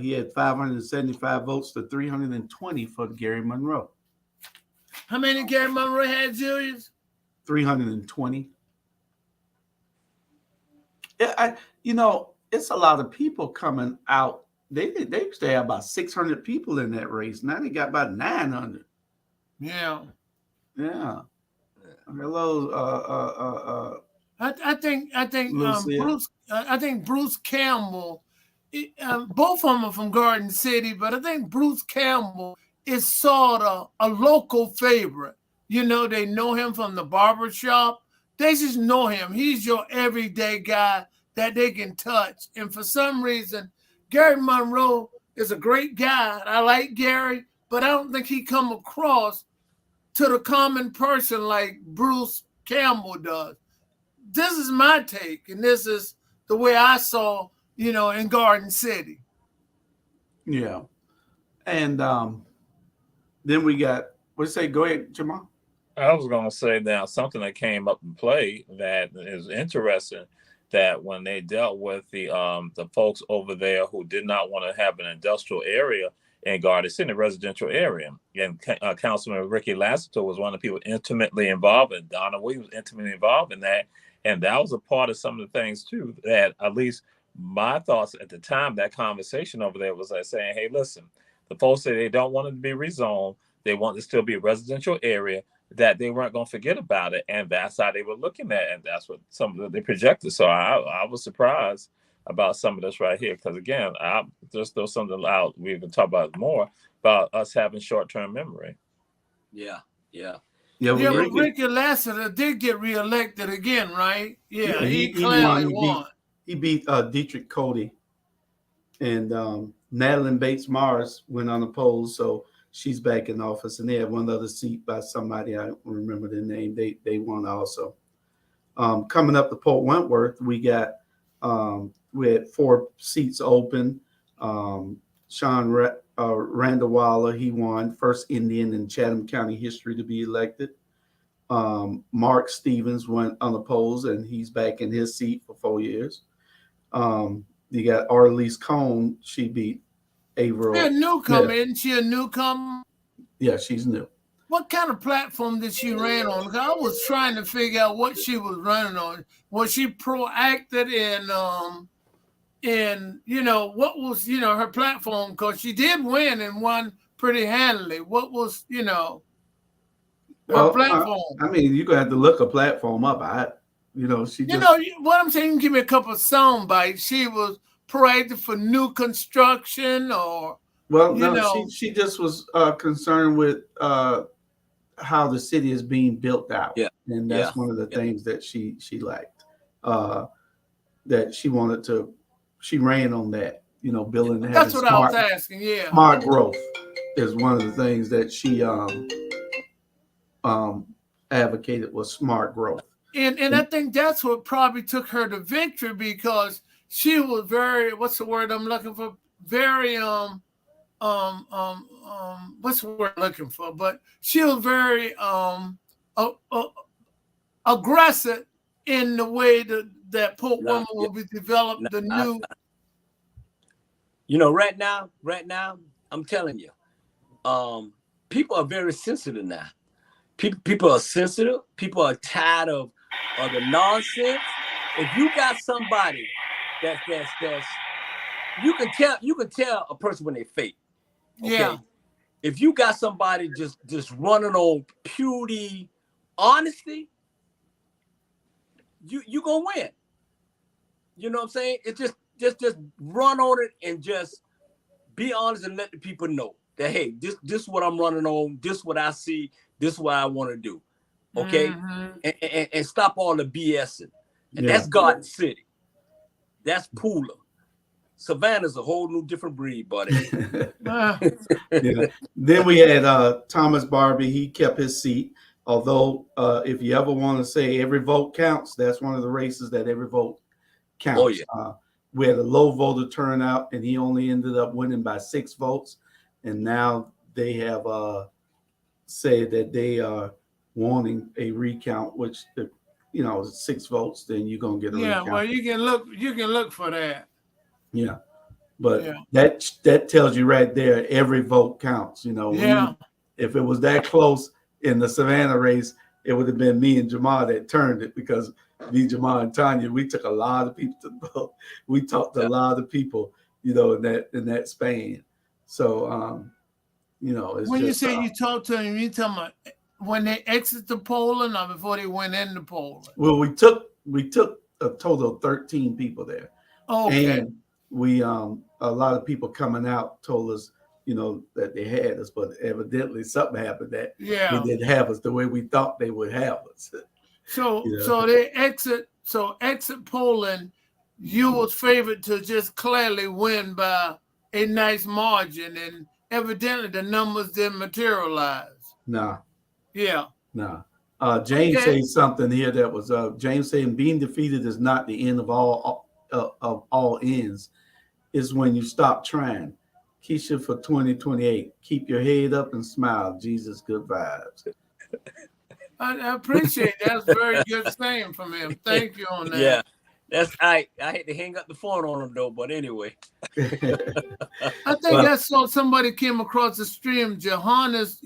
He had 575 votes to 320 for Gary Monroe. How many Gary Monroe had, Julius? 320. Yeah, it's a lot of people coming out. They used to have about 600 people in that race. Now they got about 900. Yeah. Yeah. Hello. I think Lucia. Bruce. I think Bruce Campbell. Both of them are from Garden City, but I think Bruce Campbell is sort of a local favorite. You know, they know him from the barber shop. They just know him. He's your everyday guy that they can touch. And for some reason, Gary Monroe is a great guy. I like Gary, but I don't think he come across to the common person like Bruce Campbell does. This is my take, and this is the way I saw, in Garden City. Yeah. And then we got, what'd you say? Go ahead, Jamal. I was going to say now something that came up in play that is interesting, that when they dealt with the folks over there who did not want to have an industrial area in Garden City, residential area, and Councilman Ricky Lassiter was one of the people intimately involved, and Donna Williams was intimately involved in that, and that was a part of some of the things too, that at least my thoughts at the time, that conversation over there was like saying, hey, listen, the folks say they don't want it to be rezoned, they want it to still be a residential area, that they weren't going to forget about it, and that's how they were looking at it, and that's what some of they projected. So I was surprised about some of this right here, because again, I just throw something out. We can talk about more about us having short-term memory. Yeah. But Ricky Lassiter did get reelected again, right? Yeah, he clearly won. He beat Dietrich Cody, and Madeline Bates Mars went unopposed, so she's back in office. And they had one other seat by somebody, I don't remember the name. They won also. Coming up to Port Wentworth, we had 4 seats open. Sean Randall, he won, first Indian in Chatham County history to be elected. Mark Stevens went unopposed, and he's back in his seat for 4 years. You got Arlise Cone. She beat Averill. She's a newcomer, isn't she a newcomer? Yeah, she's new. What kind of platform did she run on? Because I was trying to figure out what she was running on. Was she proactive in what was her platform? Because she did win and won pretty handily. What was her platform? I mean, you're gonna have to look a platform up. She just, what I'm saying. Give me a couple of sound bites. She was proactive for new construction, or she just was concerned with how the city is being built out. Yeah. And that's one of the things that she liked. That she wanted to. She ran on that. Building. That's what I was asking. Yeah. Smart growth is one of the things that she advocated, was smart growth. And I think that's what probably took her to victory, because she was very, what's the word I'm looking for? Very what's the word I'm looking for? But she was very aggressive in the way that Port Wentworth will be developed. Right now, I'm telling you, people are very sensitive now. People are sensitive. People are tired of the nonsense. If you got somebody that's you can tell a person when they fake. Okay? Yeah. If you got somebody just running on purity honesty, you gonna win. You know what I'm saying? It's just run on it and just be honest and let the people know that, hey, this is what I'm running on. This is what I see. This is what I want to do. Okay, and stop all the BSing. And that's Garden City. That's Pooler. Savannah's a whole new different breed, buddy. Then we had Thomas Barbie. He kept his seat. Although, if you ever want to say every vote counts, that's one of the races that every vote counts. Oh, yeah. We had a low voter turnout, and he only ended up winning by 6 votes. And now they have said that they are wanting a recount, which 6 votes, then you're gonna get a recount. Well, you can look for that. Yeah. But Yeah. that tells you right there, every vote counts. You know, Yeah. if it was that close in the Savannah race, it would have been me and Jamal that turned it, because me, Jamal, and Tanya, we took a lot of people to vote. We talked to a lot of people, you know, in that span. So, you know, it's When you just say you talk to them, you talking about when they exit the polling or before they went in the polling? well, we took a total of 13 people there. Okay. And we a lot of people coming out told us, you know, that they had us, but evidently something happened that Yeah. they didn't have us the way we thought they would have us. So You know? so they exit polling, you was favored to just clearly win by a nice margin, and evidently the numbers didn't materialize. Nah, Yeah. nah. James Okay. says something here that was James saying being defeated is not the end of all ends. It's when you stop trying. Keisha for 2028. Keep your head up and smile. Jesus, good vibes. I appreciate that. That's very good saying from him. Thank you on that. Yeah, that's I had to hang up the phone on him though, but anyway. I think I saw somebody came across the stream. Johannes,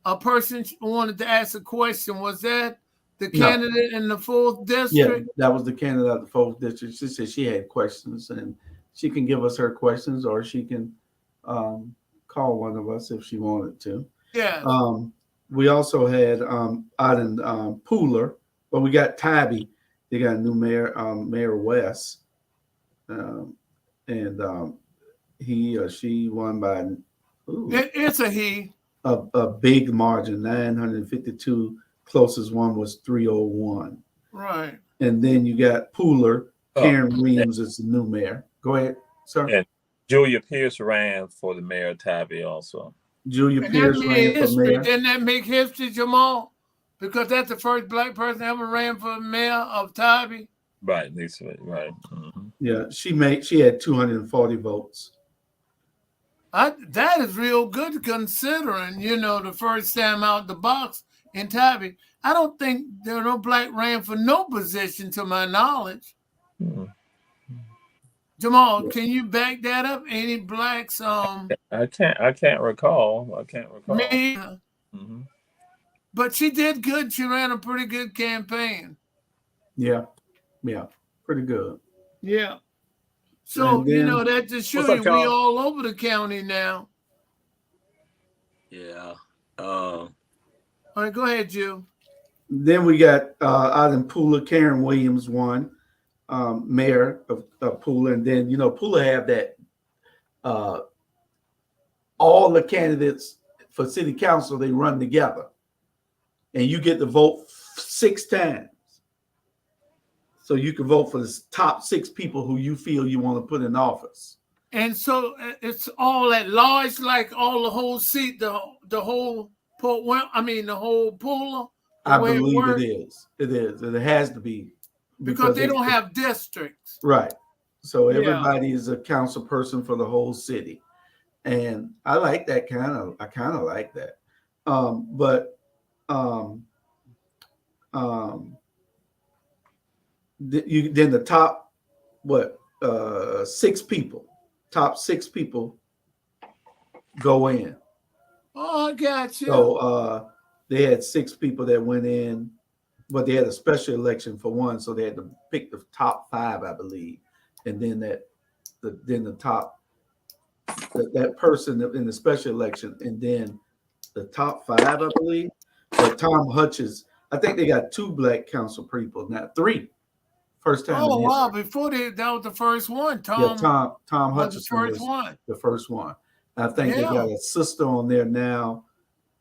a person wanted to ask a question. Was that the candidate in the 4th district? Yeah, that was the candidate of the 4th district. She said she had questions, and she can give us her questions, or she can call one of us if she wanted to. Yeah. We also had out in Pooler, but we got Tybee. They got a new mayor, Mayor West, and he or she won by It's a he. A big margin, 952. Closest one was 301. Right. And then you got Pooler. Karen Williams is the new mayor. Go ahead, sir. And Julia Pierce ran for the mayor of Tybee also. Julia Pierce ran for mayor. Didn't that make history, Jamal? Because that's the first black person ever ran for mayor of Tybee. Right, Lisa. Right. Mm-hmm. Yeah, she had 240 votes. That is real good considering, you know, the first time out the box in Tybee. I don't think there are no black ran for no position to my knowledge. Mm-hmm. Jamal, can you back that up? Any blacks? I can't recall. Me. Mm-hmm. But she did good. She ran a pretty good campaign. Yeah, pretty good. Yeah. So, then, you know, that just shows you we all over the county now. Yeah. All right, go ahead, Jew. Then we got out in Pooler, Karen Williams won, mayor of Pooler. And then, you know, Pooler have that all the candidates for city council, they run together. And you get to vote 6 times. So you can vote for the top 6 people who you feel you want to put in office. And so it's all at large, like all the whole seat, the whole the whole pool. I believe it is. It is. It has to be. Because they don't have districts. Right. So everybody is a council person for the whole city. And I like that I kind of like that. Then the top top 6 people go in. Oh, I got you. So they had 6 people that went in, but they had a special election for one, so they had to pick the top 5, I believe, and then that person in the special election, and then the top 5, I believe. But Tom Hutchins, I think they got 2 black council people now, 3. First time. Oh wow! Before that was the first one. Tom Hutchins was the first one. I think they got a sister on there now,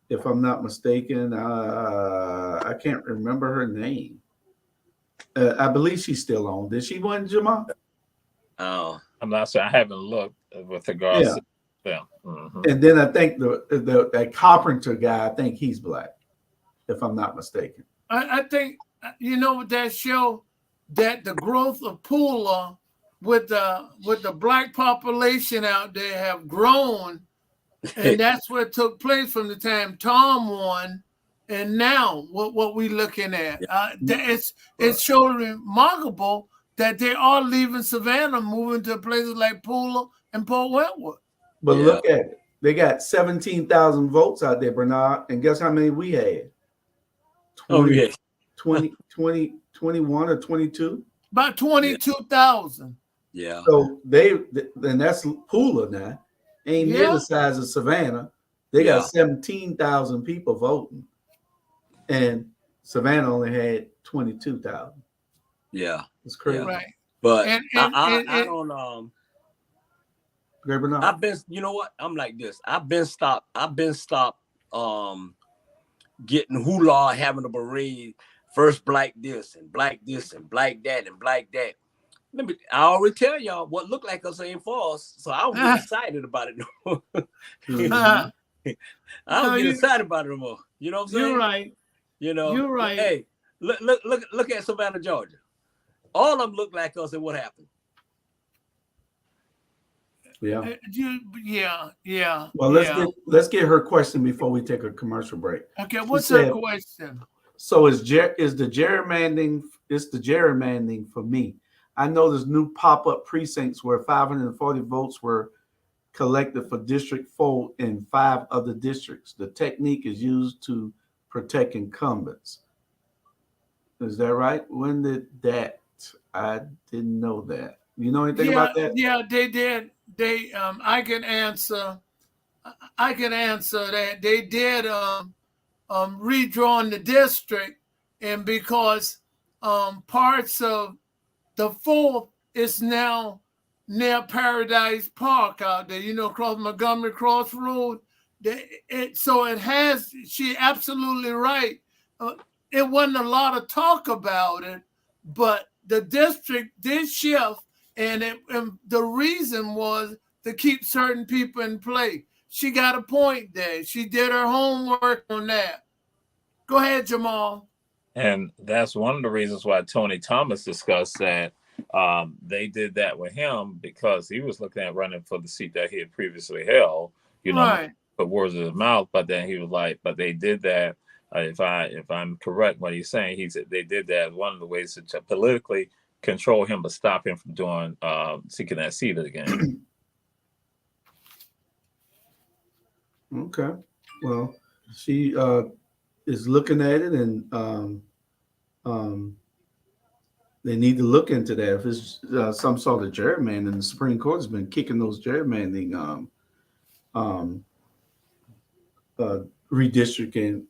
if I'm not mistaken. I can't remember her name. I believe she's still on. Did she win, Jamal? Oh, I'm not sure. I haven't looked with regards to them. Mm-hmm. And then I think that Carpenter guy, I think he's black, if I'm not mistaken. I think, you know what that show, that the growth of Pooler with the black population out there have grown, and that's what took place from the time Tom won, and now what we looking at. It's so remarkable that they are leaving Savannah, moving to places like Pooler and Port Wentworth. But Yeah. look at it. They got 17,000 votes out there, Bernard. And guess how many we had? 20, Oh yeah. 21 or 22. About 22,000. Yeah. So and that's Pula now. Ain't near Yeah. the size of Savannah. They Yeah. got 17,000 people voting. And Savannah only had 22,000. Yeah. It's crazy. Right. But And I don't Great Bernard. I've been, you know what? I'm like this. I've been stopped getting hula, having a parade, first black this and black that and black that. I already tell y'all what look like us ain't for us, so I don't get excited about it no more. Mhm. I don't get excited about it no more. You know what I'm saying? You're right. You know, You're right. Hey, look at Savannah, Georgia. All of them look like us, and what happened? Yeah. Yeah. Well, let's get her question before we take a commercial break. Okay, She what's said, her question? So is the gerrymandering? It's the gerrymandering for me. I know there's new pop-up precincts where 540 votes were collected for District 4 in 5 other districts. The technique is used to protect incumbents. Is that right? When did that? I didn't know that. You know anything about that? Yeah, they did. I can answer that. They did redrawn the district, and because parts of the 4th is now near Paradise Park out there, across Montgomery Crossroad. So it has, she absolutely right. It wasn't a lot of talk about it, but the district did shift, and the reason was to keep certain people in play. She got a point there. She did her homework on that. Go ahead, Jamal. And that's one of the reasons why Tony Thomas discussed that they did that with him, because he was looking at running for the seat that he had previously held, Right. put words in his mouth, but then he was like, but they did that. If I'm correct what he's saying, he said they did that as one of the ways to politically control him, but stop him from doing seeking that seat again. Okay. Well, she is looking at it, and they need to look into that. If it's some sort of gerrymandering, the Supreme Court has been kicking those gerrymandering redistricting,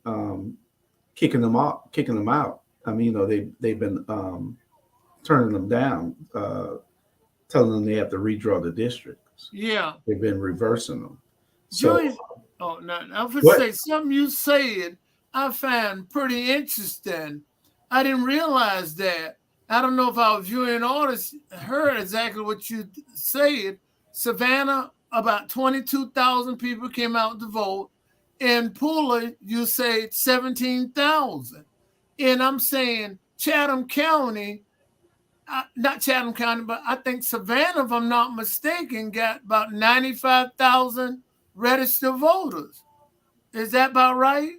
kicking them out. I mean, they've been turning them down, telling them they have to redraw the districts. Yeah. They've been reversing them. So, I would say something you said I found pretty interesting. I didn't realize that. I don't know if our viewing audience heard exactly what you said. Savannah, about 22,000 people came out to vote. In Pula, you said 17,000. And I'm saying Chatham County, not Chatham County, but I think Savannah, if I'm not mistaken, got about 95,000 registered voters. Is that about right?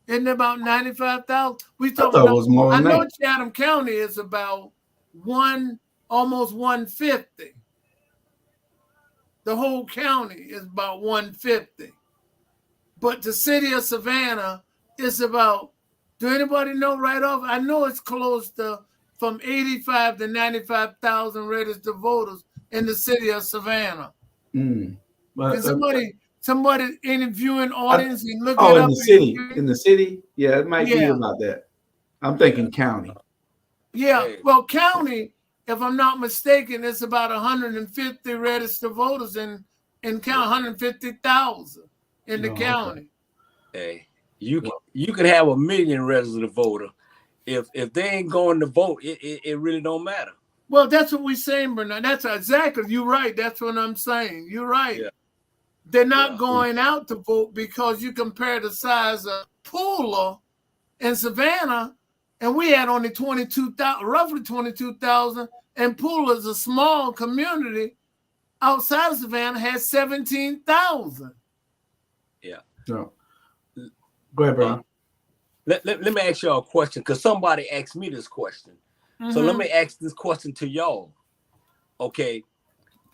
Isn't it about 95,000? I thought it was more than I know that. Chatham County is about almost 150. The whole county is about 150. But the city of Savannah is about, do anybody know right off? I know it's close to from 85 to 95,000 registered voters in the city of Savannah. But, Can somebody in the viewing audience and look it up? In the city, yeah, it might be about that. I'm thinking county. Yeah, well, county, if I'm not mistaken, it's about 150 registered voters in county, 150,000 in the county. Hey, you can have 1 million registered voter. If they ain't going to vote, it really don't matter. Well, that's what we're saying, Bernard. That's exactly, you're right. That's what I'm saying. You're right. Yeah. They're not going out to vote because you compare the size of Pula and Savannah, and we had only 22,000, roughly 22,000, and Pula is a small community outside of Savannah, has 17,000. Yeah. No. Go ahead, Brian. Let me ask y'all a question, because somebody asked me this question. So let me ask this question to y'all. Okay.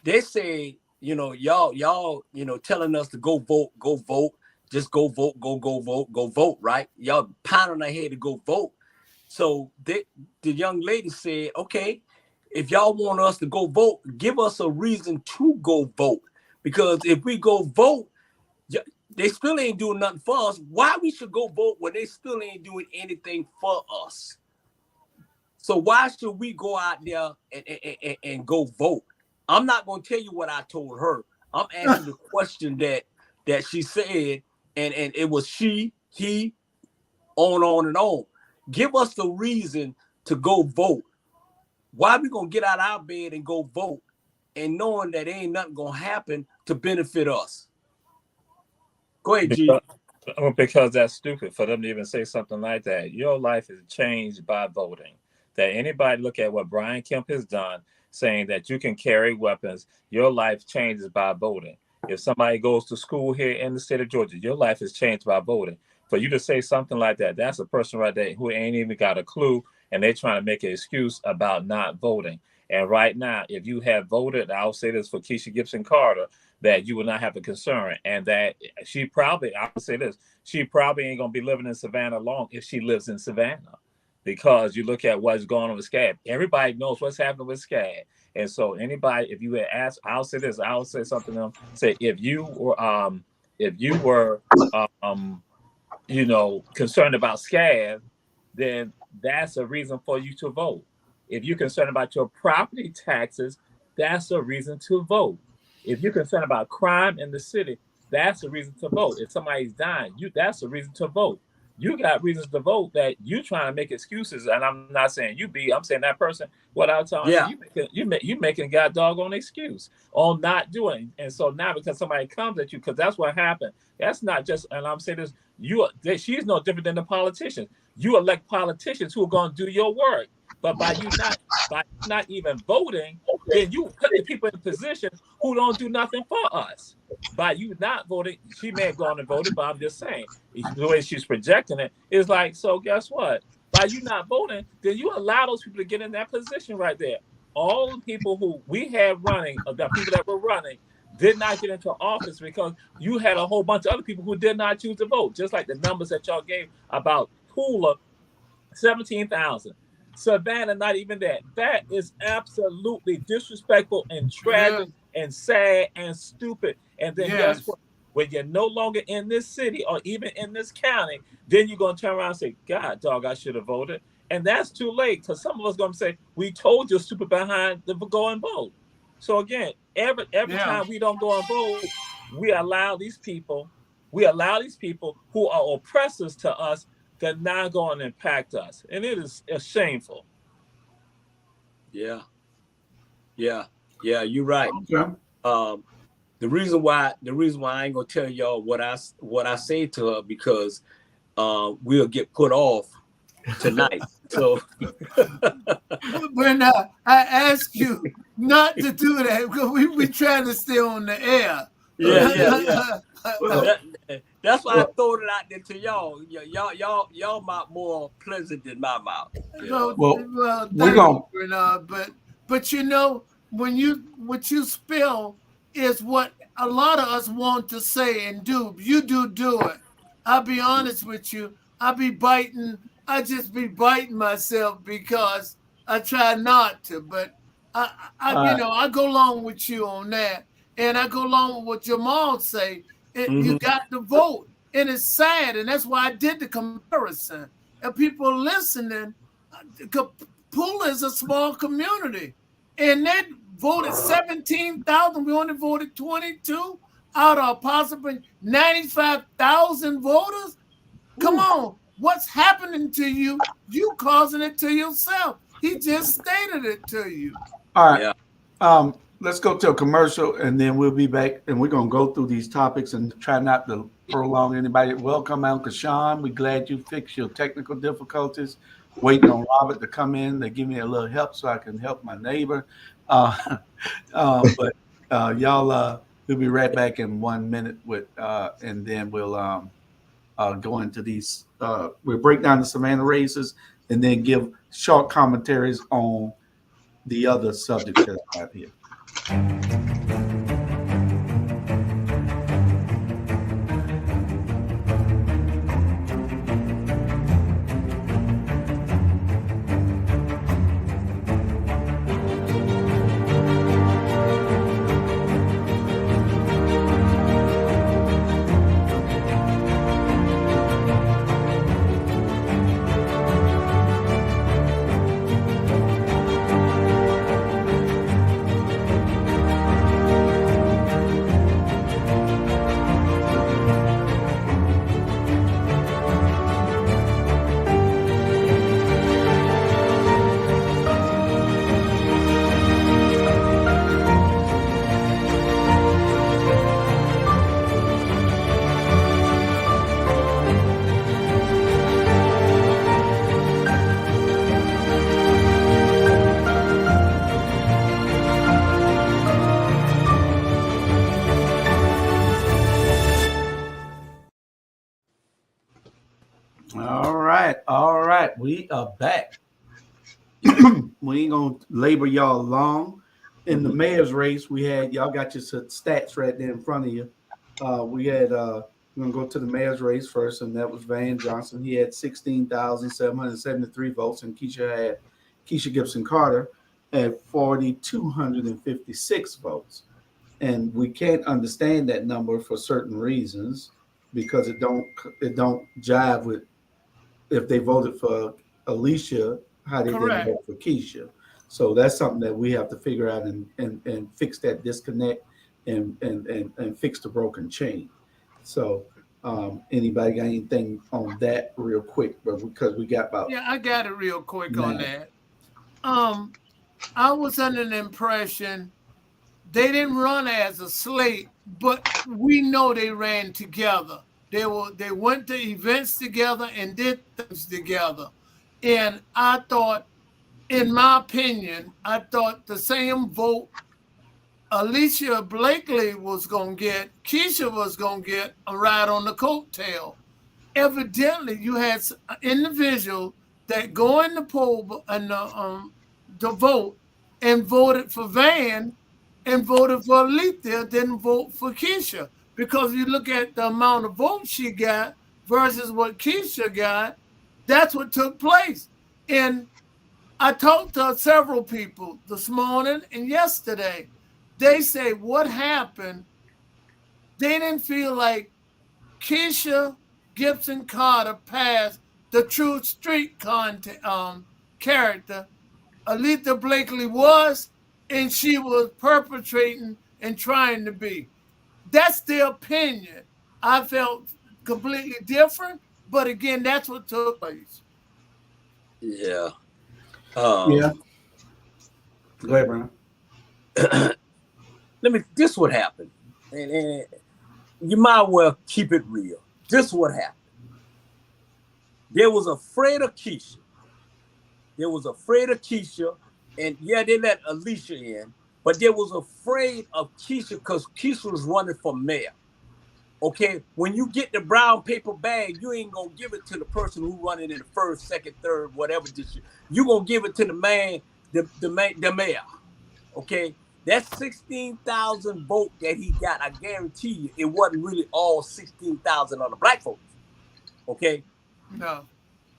They say y'all, telling us to go vote, just go vote, go vote, right? Y'all pounding our head to go vote. So the young lady said, okay, if y'all want us to go vote, give us a reason to go vote. Because if we go vote, they still ain't doing nothing for us. Why we should go vote when they still ain't doing anything for us? So why should we go out there and go vote? I'm not going to tell you what I told her. I'm asking the question that she said, and it was she, he, on and on. Give us the reason to go vote. Why are we going to get out of our bed and go vote and knowing that ain't nothing going to happen to benefit us? Go ahead, G. Because that's stupid for them to even say something like that. Your life is changed by voting. That anybody look at what Brian Kemp has done, saying that you can carry weapons, your life changes by voting. If somebody goes to school here in the state of Georgia, your life is changed by voting. For you to say something like that, that's a person right there who ain't even got a clue, and they're trying to make an excuse about not voting. And right now, if you have voted, I'll say this for Keisha Gibson Carter, that you will not have a concern, and that she probably, I would say this, she probably ain't going to be living in Savannah long if she lives in Savannah. Because you look at what's going on with SCAD. Everybody knows what's happening with SCAD. And so anybody, if you had asked, I'll say this, I'll say something to them, say, if you were concerned about SCAD, then that's a reason for you to vote. If you're concerned about your property taxes, that's a reason to vote. If you're concerned about crime in the city, that's a reason to vote. If somebody's dying, that's a reason to vote. You got reasons to vote that you trying to make excuses, and I'm not saying you be. I'm saying that person. What I'm telling you making a god doggone excuse on not doing. And so now because somebody comes at you, because that's what happened. That's not just. And I'm saying this. She's no different than the politicians. You elect politicians who are going to do your work, but by you not even voting, then you put the people in positions who don't do nothing for us. By you not voting, she may have gone and voted, but I'm just saying, the way she's projecting it is like, so guess what? By you not voting, then you allow those people to get in that position right there. All the people who we had running, the people that were running, did not get into office because you had a whole bunch of other people who did not choose to vote. Just like the numbers that y'all gave about Pula, 17,000. Savannah, not even that. That is absolutely disrespectful and tragic and sad and stupid. And then guess what? When you're no longer in this city or even in this county, then you're going to turn around and say, God, dog, I should have voted. And that's too late because some of us going to say, we told you stupid behind to go and vote. So again, every time we don't go and vote, we allow these people who are oppressors to us to not go and impact us. And it is shameful. Yeah, you're right. Okay. The reason why I ain't gonna tell y'all what I say to her because we'll get put off tonight. So When I ask you not to do that because we trying to stay on the air. Yeah. That's why I throw it out there to y'all. Y'all mouth more pleasant than my mouth. Well, we're gonna. But when what you spill is what a lot of us want to say and do. You do it. I'll be honest with you. I just be biting myself because I try not to. But I go along with you on that, and I go along with what Jamal say. You got to vote, and it's sad, and that's why I did the comparison. And people listening, Pula is a small community, and they voted 17,000. We only voted 22 out of possibly 95,000 voters. Come on, what's happening to you? You causing it to yourself. He just stated it to you. All right. Yeah. Let's go to a commercial, and then we'll be back, and we're going to go through these topics and try not to prolong anybody. Welcome, Uncle Sean. We're glad you fixed your technical difficulties. Waiting on Robert to come in. They give me a little help so I can help my neighbor. But y'all, we'll be right back in 1 minute with, and then we'll go into these. We'll break down the Savannah races and then give short commentaries on the other subjects that's out here. All right. We are back. We ain't gonna labor y'all long. In the mayor's race, we had y'all got your stats right there in front of you. We had we're gonna go to the mayor's race first, and that was Van Johnson. He had 16,773 votes, and Keisha Gibson Carter at 4,256 votes. And we can't understand that number for certain reasons because it don't jive with if they voted for Alicia, how they didn't Correct. vote for Keisha. So that's something that we have to figure out and fix that disconnect and fix the broken chain. So anybody got anything on that real quick? But because we got about Yeah, I got it real quick on 9. that. Um, I was under the impression they didn't run as a slate, but we know they ran together. They went to events together and did things together. And I thought, in my opinion, I thought the same vote Alicia Blakely was gonna get, Keisha was gonna get a ride on the coattail. Evidently, you had an individual that go in the poll and the vote and voted for Van and voted for Alethea, didn't vote for Keisha. Because you look at the amount of votes she got versus what Keisha got, that's what took place. And I talked to several people this morning and yesterday. They say what happened, they didn't feel like Keisha Gibson Carter passed the true street character Aletha Blakely was, and she was perpetrating and trying to be. That's their opinion. I felt completely different, but again, that's what took place. Yeah. Yeah, go ahead, Brian. This what happened. And you might well keep it real. This what happened. They was afraid of Keisha. And yeah, they let Alicia in, but they was afraid of Keisha because Keisha was running for mayor. Okay, when you get the brown paper bag, you ain't gonna give it to the person who running in the first, second, third, whatever district. You gonna give it to the man, the mayor. Okay, that 16,000 vote that he got, I guarantee you, it wasn't really all 16,000 of the black folks. Okay, No.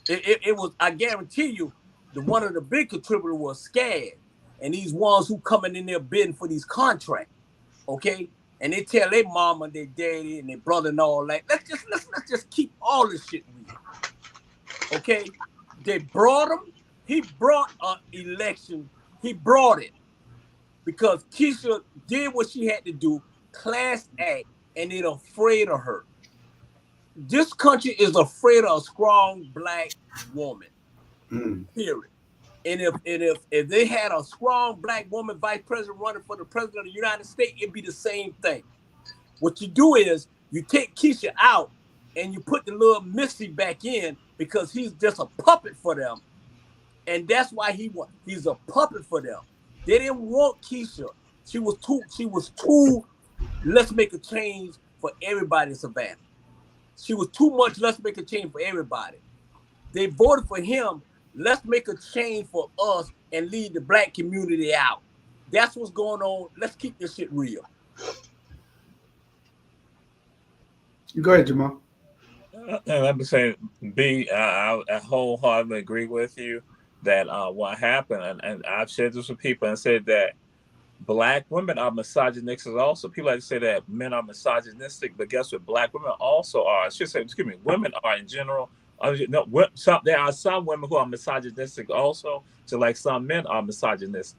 it was. I guarantee you, one of the big contributors was scared, and these ones who coming in there bidding for these contracts. Okay, and they tell their mama, their daddy, and their brother and all that. Let's just keep all this shit real. Okay, they brought him. He brought an election. He brought it because Keisha did what she had to do, class act, and they're afraid of her. This country is afraid of a strong black woman. Period. And if they had a strong black woman vice president running for the president of the United States, it'd be the same thing. What you do is you take Keisha out and you put the little Missy back in because he's just a puppet for them. And that's why he's a puppet for them. They didn't want Keisha. She was too, let's make a change for everybody in Savannah. She was too much, let's make a change for everybody. They voted for him. Let's make a change for us and leave the black community out. That's what's going on. Let's keep this shit real. Go ahead, Jamal. Let me say, B, I wholeheartedly agree with you that what happened, and I've shared this with people and said that black women are misogynistic also. People like to say that men are misogynistic, but guess what? Black women also are. I should say, women are in general. No, there are some women who are misogynistic also, so like some men are misogynistic.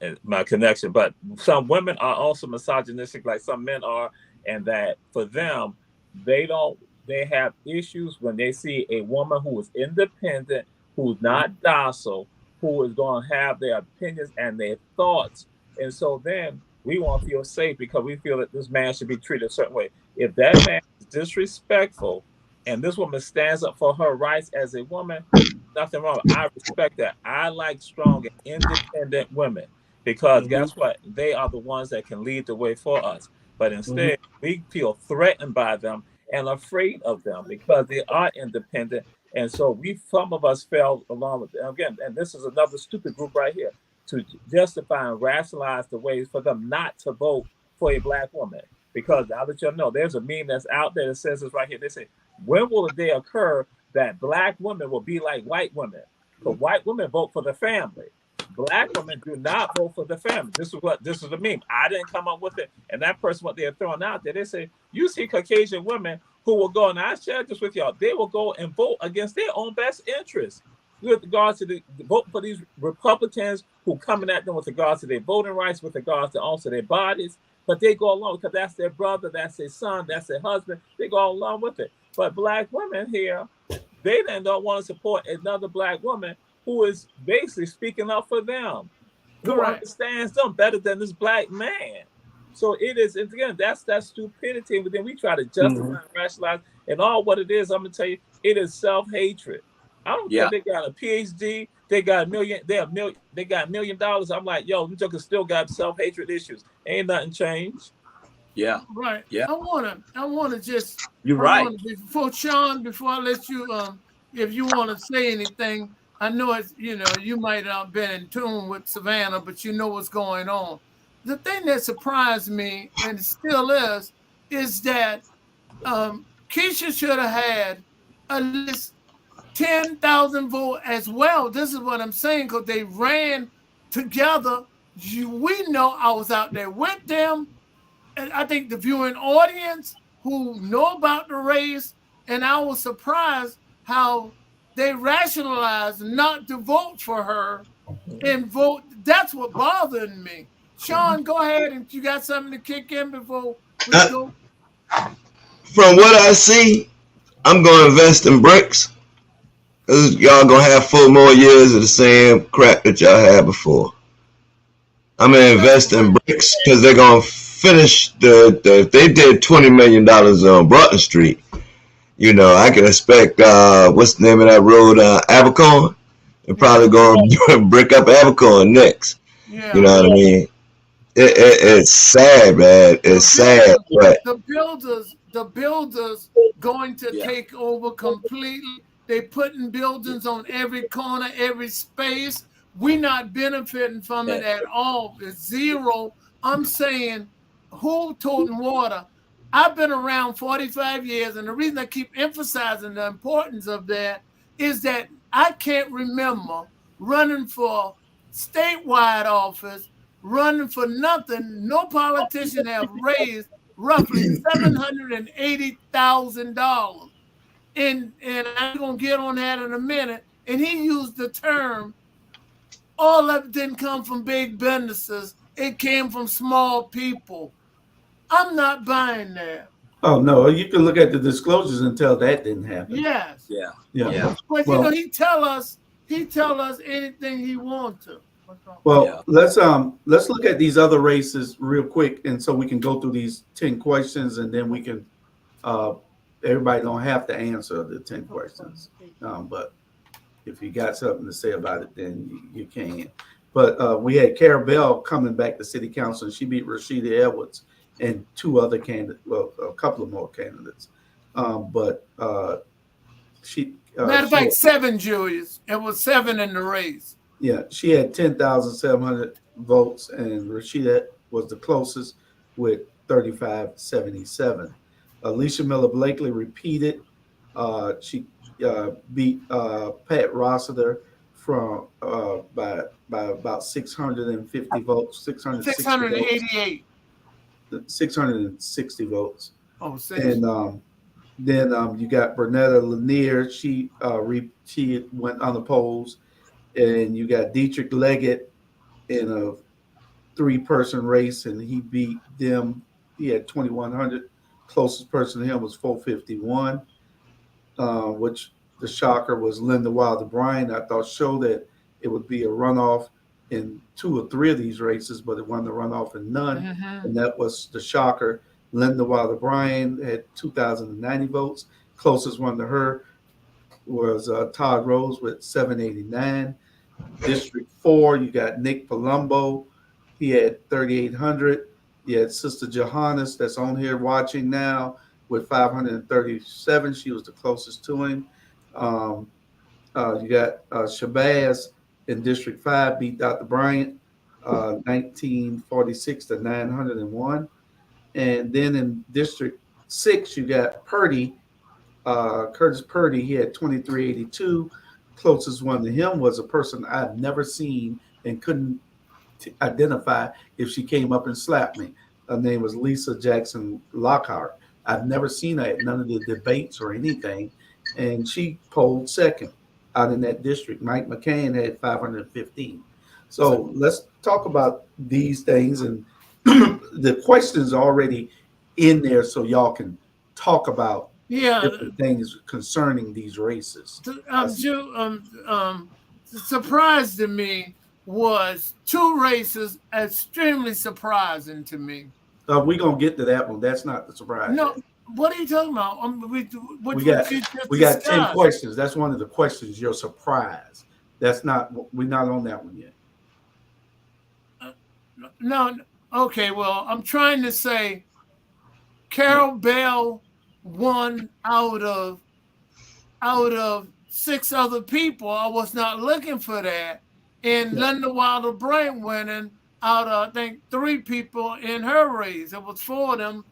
And my connection, but some women are also misogynistic, like some men are, and that for them, they have issues when they see a woman who is independent, who's not docile, who is going to have their opinions and their thoughts, and so then we want to feel safe because we feel that this man should be treated a certain way. If that man is disrespectful and this woman stands up for her rights as a woman, nothing wrong. I respect that. I like strong and independent women because guess what? They are the ones that can lead the way for us. But instead, we feel threatened by them and afraid of them because they are independent. And so some of us fell along with them. Again, and this is another stupid group right here to justify and rationalize the ways for them not to vote for a black woman. Because I'll let you know, there's a meme that's out there that says this right here. They say, when will the day occur that black women will be like white women? Because white women vote for the family. Black women do not vote for the family. This is the meme. I didn't come up with it. And that person, what they're throwing out there, they say, you see Caucasian women who will go, and I shared this with y'all, they will go and vote against their own best interests with regards to the vote for these Republicans who coming at them with regards to their voting rights, with regards to also their bodies. But they go along because that's their brother, that's their son, that's their husband. They go along with it. But black women here, they then don't want to support another black woman who is basically speaking up for them, who understands them better than this black man. So it is, and again, that's that stupidity. But then we try to justify and rationalize, and all what it is, I'm gonna tell you, it is self-hatred. I don't care. They got a PhD, they got $1 million, they got $1 million. I'm like, yo, them jokers still got self-hatred issues. Ain't nothing changed. Yeah. Right. Yeah. I wanna just You're right. Before Sean, before I let you if you want to say anything, I know it's you might have been in tune with Savannah, but you know what's going on. The thing that surprised me, and it still is that Keisha should have had at least 10,000 votes as well. This is what I'm saying, because they ran together. We know I was out there with them. And I think the viewing audience who know about the race, and I was surprised how they rationalized not to vote for her and vote. That's what bothered me. Sean, go ahead, and you got something to kick in before we go? From what I see, I'm going to invest in bricks. Cause y'all going to have 4 more years of the same crap that y'all had before. I'm going to invest in bricks because they're going to finish if they did $20 million on Broughton Street, I can expect, what's the name of that road, Abercorn? They're probably going to brick up Abercorn next. Yeah. You know what I mean? It's sad, man. It's sad. But the builders going to take over completely. They putting buildings on every corner, every space. We're not benefiting from it at all. It's zero. I'm saying, who toting water? I've been around 45 years, and the reason I keep emphasizing the importance of that is that I can't remember running for statewide office, running for nothing. No politician have raised roughly $780,000. And I'm going to get on that in a minute. And he used the term, all of it didn't come from big businesses. It came from small people. I'm not buying that. Oh, no. You can look at the disclosures and tell that didn't happen. Yes. Yeah. But, he tell us anything he wants to. Well, let's look at these other races real quick, and so we can go through these 10 questions, and then we can everybody don't have to answer the 10 questions, but if you got something to say about it, then you can. But we had Cara Bell coming back to city council, and she beat Rashida Edwards and 2 other candidates, well, a couple of more candidates, but she matter of fact, 7, Julius. It was 7 in the race. Yeah, she had 10,700 votes, and Rashida was the closest with 3,577. Alicia Miller Blakely repeated. She beat Pat Rossiter from by about 650 votes, 688. 660 votes. Oh, and then you got Bernetta Lanier. She went unopposed. And you got Dietrich Leggett in a 3-person race, and he beat them. He had 2,100. Closest person to him was 451, which the shocker was Linda Wilder Bryan. I thought showed that it would be a runoff in 2 or 3 of these races, but it wasn't a runoff in none. And that was the shocker. Linda Wilder Bryan had 2,090 votes. Closest one to her was Todd Rose with 789. District 4, you got Nick Palumbo. He had 3,800. You had Sister Johannes that's on here watching now. with 537. She was the closest to him. Um, you got Shabazz in District 5 beat Dr. Bryant 1946 to 901. And then in District 6, you got Purdy, Curtis Purdy. He had 2382. Closest one to him was a person I've never seen and couldn't identify if she came up and slapped me. Her name was Lisa Jackson Lockhart. I've never seen her at none of the debates or anything, and she polled second out in that district. Mike McCain had 515. So let's talk about these things, and the questions already in there, so y'all can talk about different things concerning these races. Surprised to me was two races extremely surprising to me. We're gonna get to that one. That's not the surprise. No, what are you talking about? We got 10 questions. That's one of the questions. You're surprised. That's not. We're not on that one yet. No. Okay. Well, I'm trying to say, Carol Bell won out of 6 other people. I was not looking for that. And Linda Wilder Brand winning out of, I think, 3 people in her race. It was 4 of them,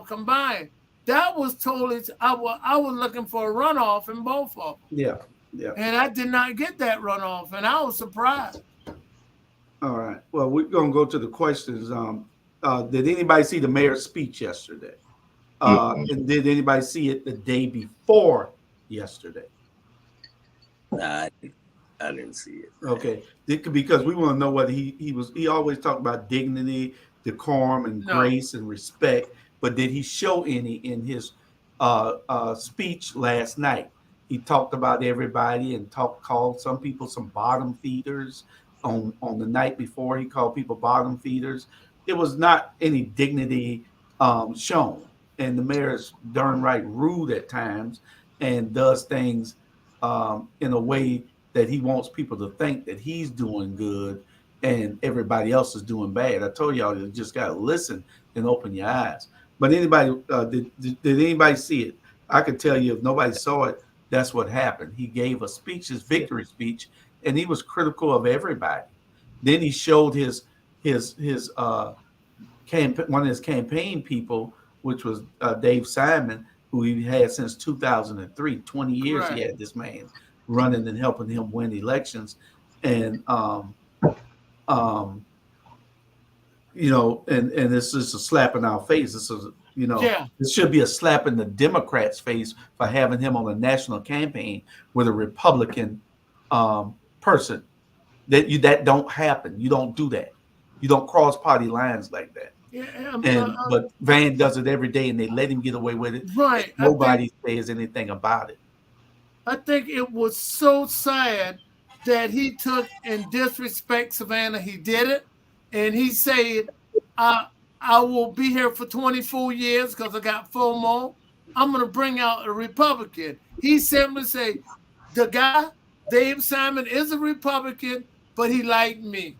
combined. That was totally, I was looking for a runoff in both of them. Yeah. And I did not get that runoff, and I was surprised. All right. Well, we're going to go to the questions. Did anybody see the mayor's speech yesterday? And did anybody see it the day before yesterday? Nah, I didn't see it. Okay, because we want to know whether he always talked about dignity, decorum, and grace and respect. But did he show any in his speech last night? He talked about everybody and called some people some bottom feeders on the night before. He called people bottom feeders. It was not any dignity shown, and the mayor's darn right rude at times and does things in a way that he wants people to think that he's doing good and everybody else is doing bad. I told y'all, you just got to listen and open your eyes. But anybody, did anybody see it? I can tell you, if nobody saw it, that's what happened. He gave a speech, his victory speech, and he was critical of everybody. Then he showed his campaign, one of his campaign people, which was Dave Simon, who he had since 2003. 20 years he had this man running and helping him win elections, and and this is a slap in our face. This is This should be a slap in the Democrats' face for having him on a national campaign with a Republican person. That don't happen. You don't do that. You don't cross party lines like that. But Van does it every day, and they let him get away with it. Right. Nobody says anything about it. I think it was so sad that he took and disrespect Savannah. He did it, and he said, I will be here for 24 years because I got 4 more. I'm going to bring out a Republican. He simply said, the guy, Dave Simon, is a Republican, but he liked me,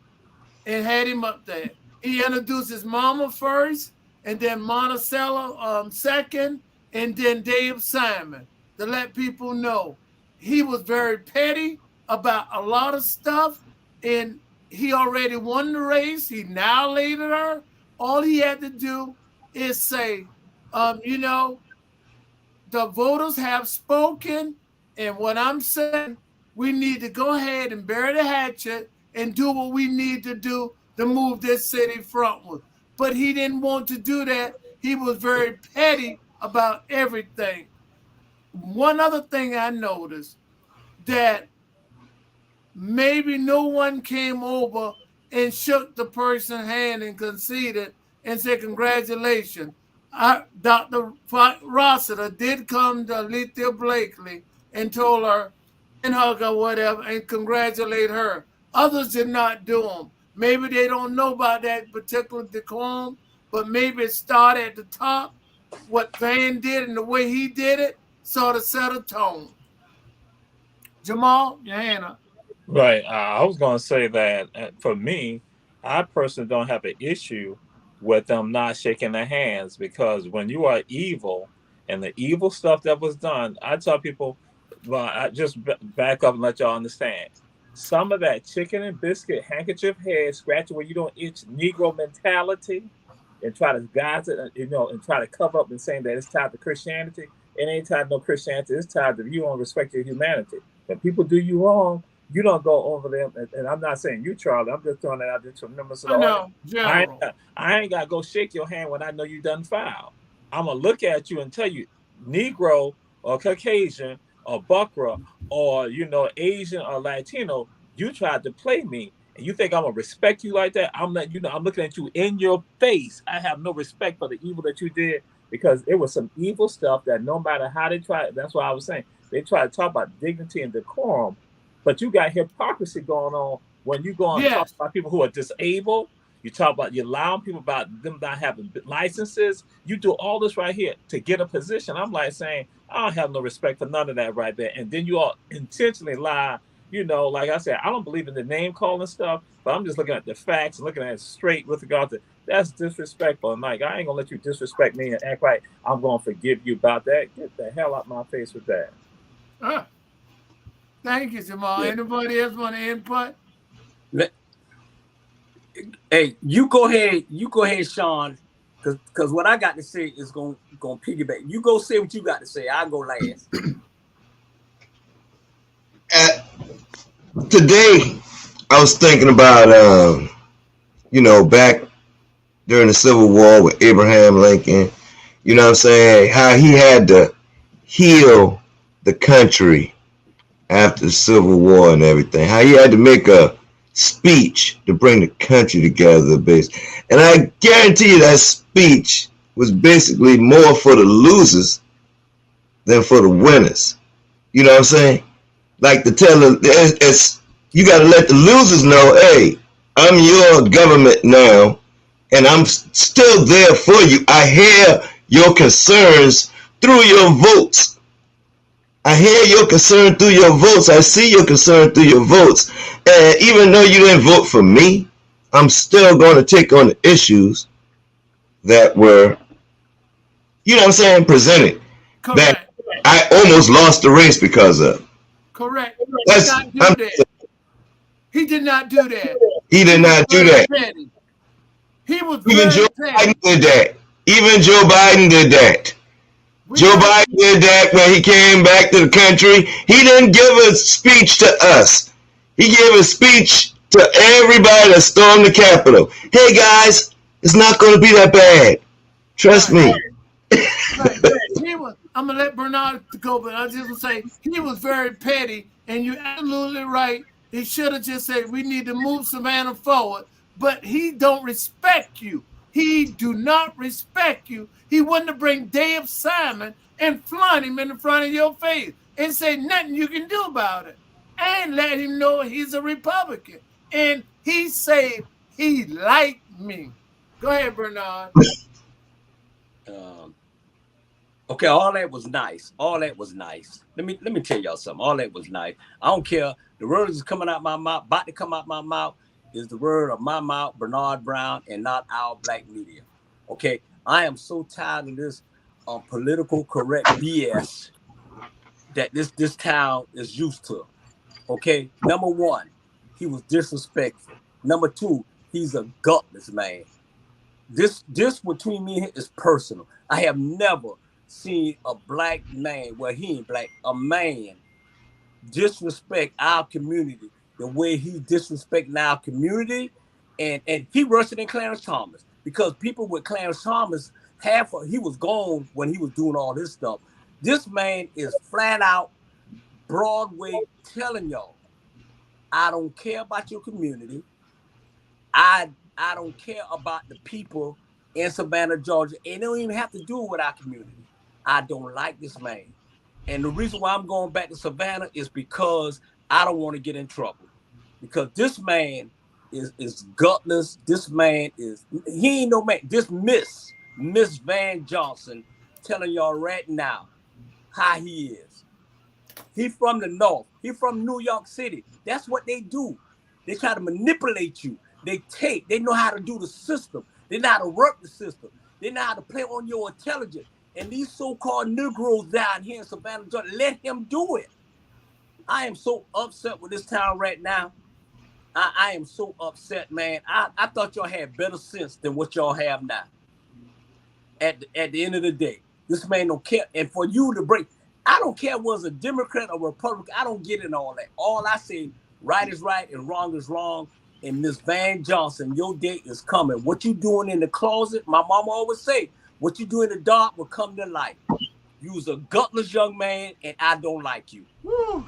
and had him up there. He introduced his mama first, and then Monticello second, and then Dave Simon, to let people know. He was very petty about a lot of stuff, and he already won the race. He annihilated her. All he had to do is say, the voters have spoken, and what I'm saying, we need to go ahead and bury the hatchet and do what we need to do to move this city frontward. But he didn't want to do that. He was very petty about everything. One other thing I noticed, that maybe no one came over and shook the person's hand and conceded and said, congratulations. Dr. Rossiter did come to Alethea Blakely and told her and hug her, whatever, and congratulate her. Others did not do them. Maybe they don't know about that particular decorum, but maybe it started at the top. What Van did and the way he did it sort of set a tone. Jamal, your hand up. Right. I was going to say that for me, I personally don't have an issue with them not shaking their hands, because when you are evil and the evil stuff that was done, I tell people, well, I just back up and let y'all understand. Some of that chicken and biscuit, handkerchief head, scratching where you don't itch, Negro mentality, and try to guise it, and try to cover up and saying that it's tied to Christianity. It ain't tied to no Christianity. It's tied to you don't respect your humanity. When people do you wrong, you don't go over them. And I'm not saying you, Charlie. I'm just throwing that out there to members of the audience. General. I ain't got to go shake your hand when I know you done foul. I'm going to look at you and tell you, Negro or Caucasian or Buckra or, Asian or Latino, you tried to play me. And you think I'm going to respect you like that? I'm letting you know, I'm looking at you in your face. I have no respect for the evil that you did, because it was some evil stuff that no matter how they try, that's why I was saying, they try to talk about dignity and decorum, but you got hypocrisy going on when you go and talk about people who are disabled. You talk about, you allowing people about them not having licenses. You do all this right here to get a position. I'm like saying, I don't have no respect for none of that right there. And then you all intentionally lie. Like I said, I don't believe in the name calling stuff, but I'm just looking at the facts and looking at it straight with regard to that's disrespectful. And like, I ain't gonna let you disrespect me and act like I'm gonna forgive you about that. Get the hell out my face with that. Thank you, Jamal. Yeah. Anybody else want to input? Hey, you go ahead, Sean, because what I got to say is gonna piggyback. You go say what you got to say. I'll go last. Today, I was thinking about, back during the Civil War with Abraham Lincoln, you know what I'm saying, how he had to heal the country after the Civil War and everything, how he had to make a speech to bring the country together. And I guarantee you that speech was basically more for the losers than for the winners. You know what I'm saying? Like to tell them, you got to let the losers know, hey, I'm your government now, and I'm still there for you. I hear your concerns through your votes. I hear your concern through your votes. I see your concern through your votes. And even though you didn't vote for me, I'm still going to take on the issues that were, presented. Correct. That I almost lost the race because of. Correct. He did not do that. He did not do that. Petty. He was Even Joe petty. Biden did that. Even Joe Biden did that. Joe Biden did that when he came back to the country. He didn't give a speech to us. He gave a speech to everybody that stormed the Capitol. Hey guys, it's not going to be that bad. Trust me. I'm going to let Bernard go, but I just want to say he was very petty, and you're absolutely right. He should have just said, we need to move Savannah forward, but he don't respect you. He do not respect you. He wanted to bring Dave Simon and flaunt him in front of your face and say nothing you can do about it. And let him know he's a Republican. And he said he liked me. Go ahead, Bernard. Okay, all that was nice. Let me tell y'all something. All that was nice. I don't care. The word is coming out my mouth, about to come out my mouth, is the word of my mouth, Bernard Brown, and not our black media. Okay, I am so tired of this political correct BS that this town is used to. Okay, number one, he was disrespectful. Number two, he's a gutless man. This between me and him is personal. I have never seen a black man, well, he ain't black, a man disrespect our community the way he disrespecting our community, and he worse than Clarence Thomas, because people with Clarence Thomas, he was gone when he was doing all this stuff. This man is flat out Broadway telling y'all, I don't care about your community. I don't care about the people in Savannah, Georgia. And it don't even have to do with our community. I don't like this man. And the reason why I'm going back to Savannah is because I don't want to get in trouble. Because this man is gutless. This man he ain't no man. This Miss Van Johnson telling y'all right now how he is. He from the North. He from New York City. That's what they do. They try to manipulate you. They know how to do the system. They know how to work the system. They know how to play on your intelligence. And these so-called Negroes down here in Savannah, Georgia, let him do it. I am so upset with this town right now. I am so upset, man. I thought y'all had better sense than what y'all have now. At the end of the day, this man don't care. And for you to break, I don't care was a Democrat or Republican. I don't get in all that. All I say, right is right and wrong is wrong. And Miss Van Johnson, your day is coming. What you doing in the closet, my mama always say, what you do in the dark will come to light. You was a gutless young man, and I don't like you. Whew.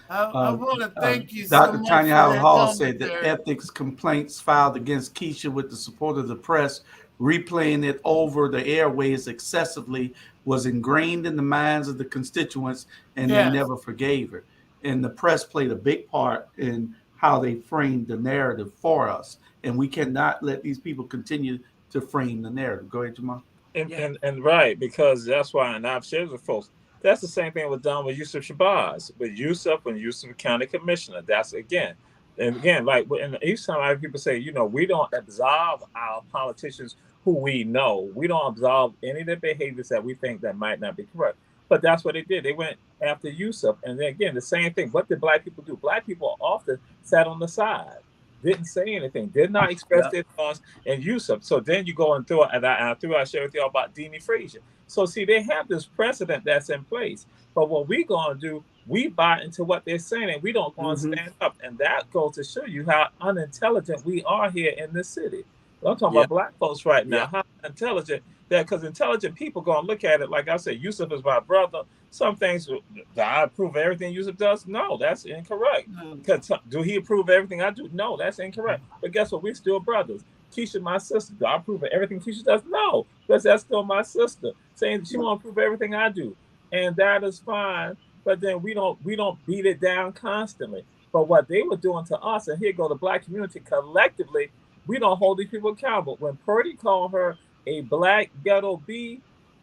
I want to thank you so Dr. much Tanya for Howard that Hall said that commentary. ethics complaints filed against Keisha with the support of the press, replaying it over the airways excessively, was ingrained in the minds of the constituents, and they Yes. never forgave her. And the press played a big part in how they framed the narrative for us. And we cannot let these people continue to frame the narrative. Go ahead, Jamal. And right, because that's why, and I've shared with folks, that's the same thing with done with Yusuf Shabazz, with Yusuf and Yusuf County Commissioner. That's again, like, and each time I have people say, you know, we don't absolve our politicians who we know. We don't absolve any of their behaviors that we think that might not be correct. But that's what they did. They went after Yusuf. And then again, the same thing. What did black people do? Black people often sat on the side, didn't say anything, did not express their thoughts and Yusuf. So then you go and throw it, and I share with you all about Deanie Frazier. So see, they have this precedent that's in place. But what we gonna do, we buy into what they're saying, and we don't go and stand up. And that goes to show you how unintelligent we are here in this city. I'm talking about black folks right now, how intelligent that, because intelligent people gonna look at it like I said, Yusuf is my brother. Some things, do I approve everything Yusuf does? No, that's incorrect. Because do he approve everything I do? No, that's incorrect. But guess what? We're still brothers. Keisha, my sister. Do I approve of everything Keisha does? No, because that's still my sister. Saying she won't approve of everything I do, and that is fine. But then we don't beat it down constantly. But what they were doing to us, and here go the black community collectively, we don't hold these people accountable. When Purdy called her a black ghetto bee,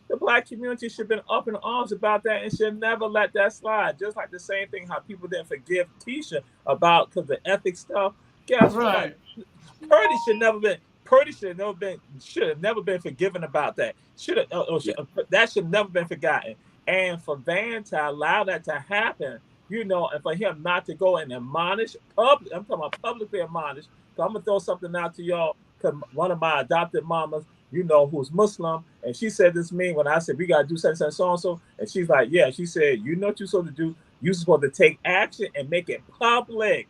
the black community should have been up in arms about that and should never let that slide. Just like the same thing how people didn't forgive Keisha about because the ethics stuff. Guess what? Purdy should have never been forgiven about that. That should have never been forgotten. And for Van to allow that to happen, you know, and for him not to go and admonish, I'm talking about publicly admonish. So I'm gonna throw something out to y'all, because one of my adopted mamas, you know, who's Muslim, and she said this to me when I said we gotta do such and so and so, and she's like, yeah, she said, you know what you're supposed to do? You're supposed to take action and make it public.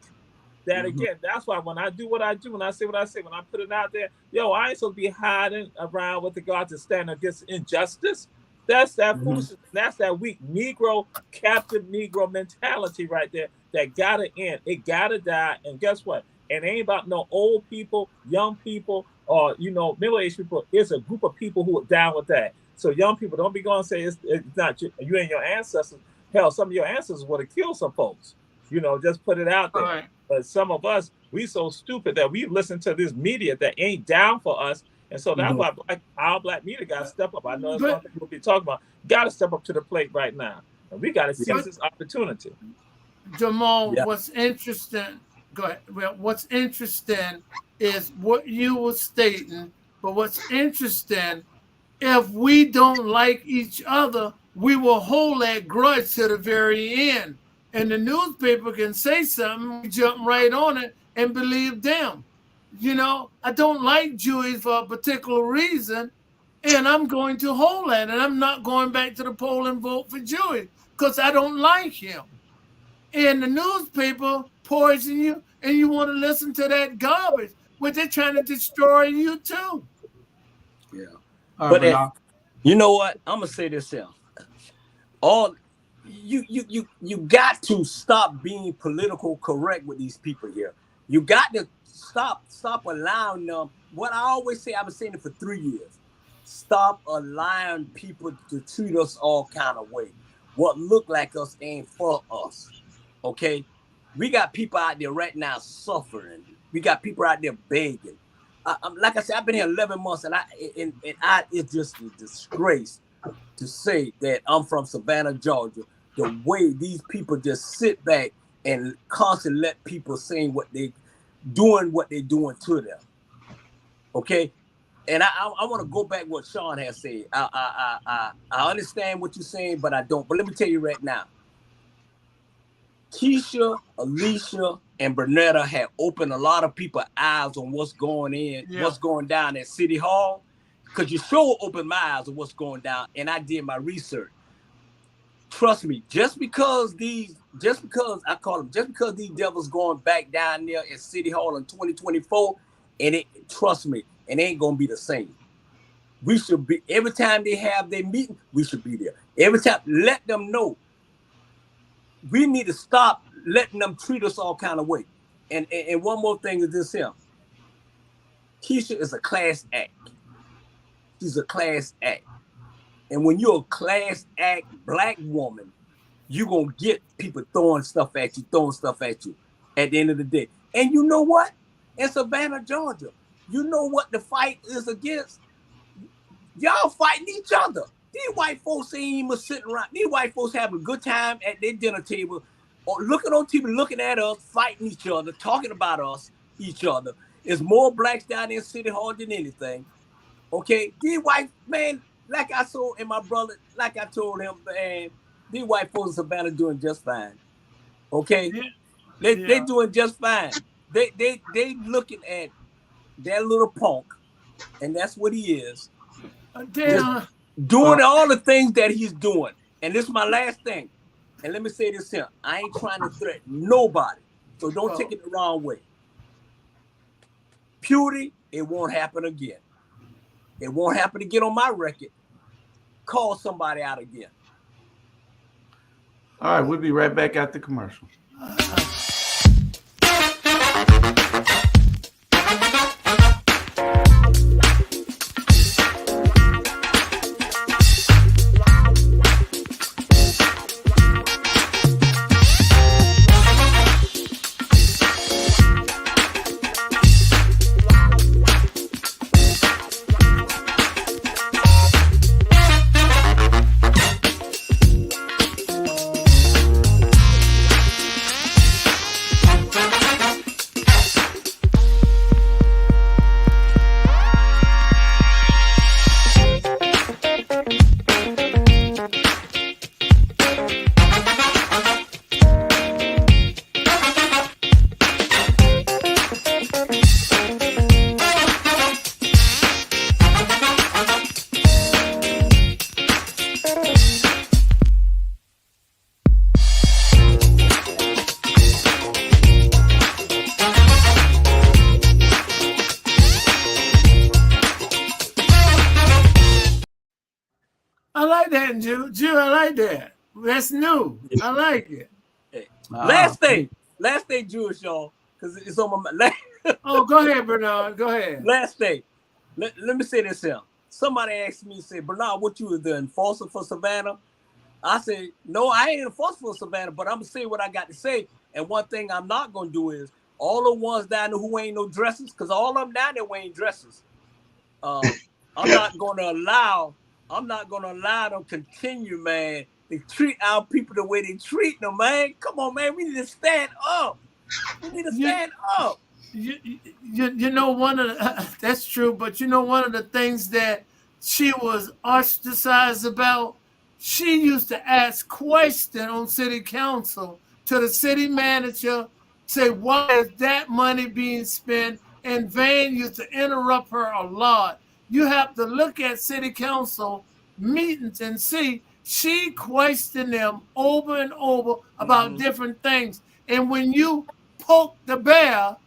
That again, that's why when I do what I do, when I say what I say, when I put it out there, yo, I ain't supposed to be hiding around with regard to stand against injustice. That's that foolishness. That's that weak Negro, captive Negro mentality right there that gotta end. It gotta die. And guess what? It ain't about no old people, young people, or, you know, middle-aged people. It's a group of people who are down with that. So young people, don't be going to say it's not you and your ancestors. Hell, some of your ancestors would have killed some folks. You know, just put it out there. Right. But some of us, we so stupid that we listen to this media that ain't down for us. And so that's why our black media got to step up. I know that's one thing we'll be talking about. Got to step up to the plate right now. And we got to seize this opportunity. Jamal, what's interesting, go ahead. Well, what's interesting is what you were stating, but what's interesting, if we don't like each other, we will hold that grudge to the very end. And the newspaper can say something, we jump right on it and believe them. You know, I don't like Jewish for a particular reason, and I'm going to hold that, and I'm not going back to the poll and vote for Jewish because I don't like him. And the newspaper poison you, and you want to listen to that garbage, but they're trying to destroy you too. Yeah. But you know what? I'm gonna say this here. You got to stop being political correct with these people here. You got to stop allowing them. What I always say, I've been saying it for 3 years. Stop allowing people to treat us all kind of way. What look like us ain't for us. Okay, we got people out there right now suffering. We got people out there begging. Like I said, I've been here 11 months, and it's just a disgrace to say that I'm from Savannah, Georgia. The way these people just sit back and constantly let people saying what they're doing to them. Okay, and I want to go back what Sean has said. I understand what you're saying, but I don't. But let me tell you right now, Keisha, Alicia, and Bernetta had opened a lot of people's eyes on what's what's going down at City Hall. Because you sure opened my eyes on what's going down, and I did my research. Trust me, just because these devils going back down there at City Hall in 2024, and trust me, it ain't gonna be the same. We should be, every time they have their meeting, we should be there. Every time, let them know. We need to stop letting them treat us all kind of way. And one more thing is this here. Keisha is a class act. She's a class act. And when you're a class act black woman, you're going to get people throwing stuff at you at the end of the day. And you know what? In Savannah, Georgia, you know what the fight is against? Y'all fighting each other. These white folks ain't even sitting around. These white folks having a good time at their dinner table, or looking on TV, looking at us, fighting each other, talking about us, each other. There's more blacks down in City Hall than anything. Okay? These white, man, like I told, and my brother, like I told him, man, these white folks in Savannah doing just fine. Okay? They doing just fine. They looking at that little punk, and that's what he is. Just doing all the things that he's doing. And this is my last thing. And let me say this here. I ain't trying to threaten nobody. So don't take it the wrong way. Pewdy, it won't happen again. It won't happen again on my record. Call somebody out again. All right, we'll be right back after commercial. Jew, I like that. That's new. I like it. Hey, last thing, Jewish, y'all, because it's on my mind. Oh, go ahead, Bernard. Go ahead. Last thing. Let me say this here. Somebody asked me, said, Bernard, what you was the enforcer for Savannah? I said, no, I ain't enforcer for Savannah, but I'm going to say what I got to say. And one thing I'm not going to do is all the ones down there who ain't no dresses, because all of them down there wearing dresses. I'm not going to allow them continue, man. They treat our people the way they treat them, man. Come on, man. We need to stand up. We need to stand up. You know, one of the, that's true, but you know, one of the things that she was ostracized about, she used to ask questions on city council to the city manager, say, why is that money being spent? And Van used to interrupt her a lot. You have to look at city council meetings and see she questioned them over and over about different things. And when you poke the bear,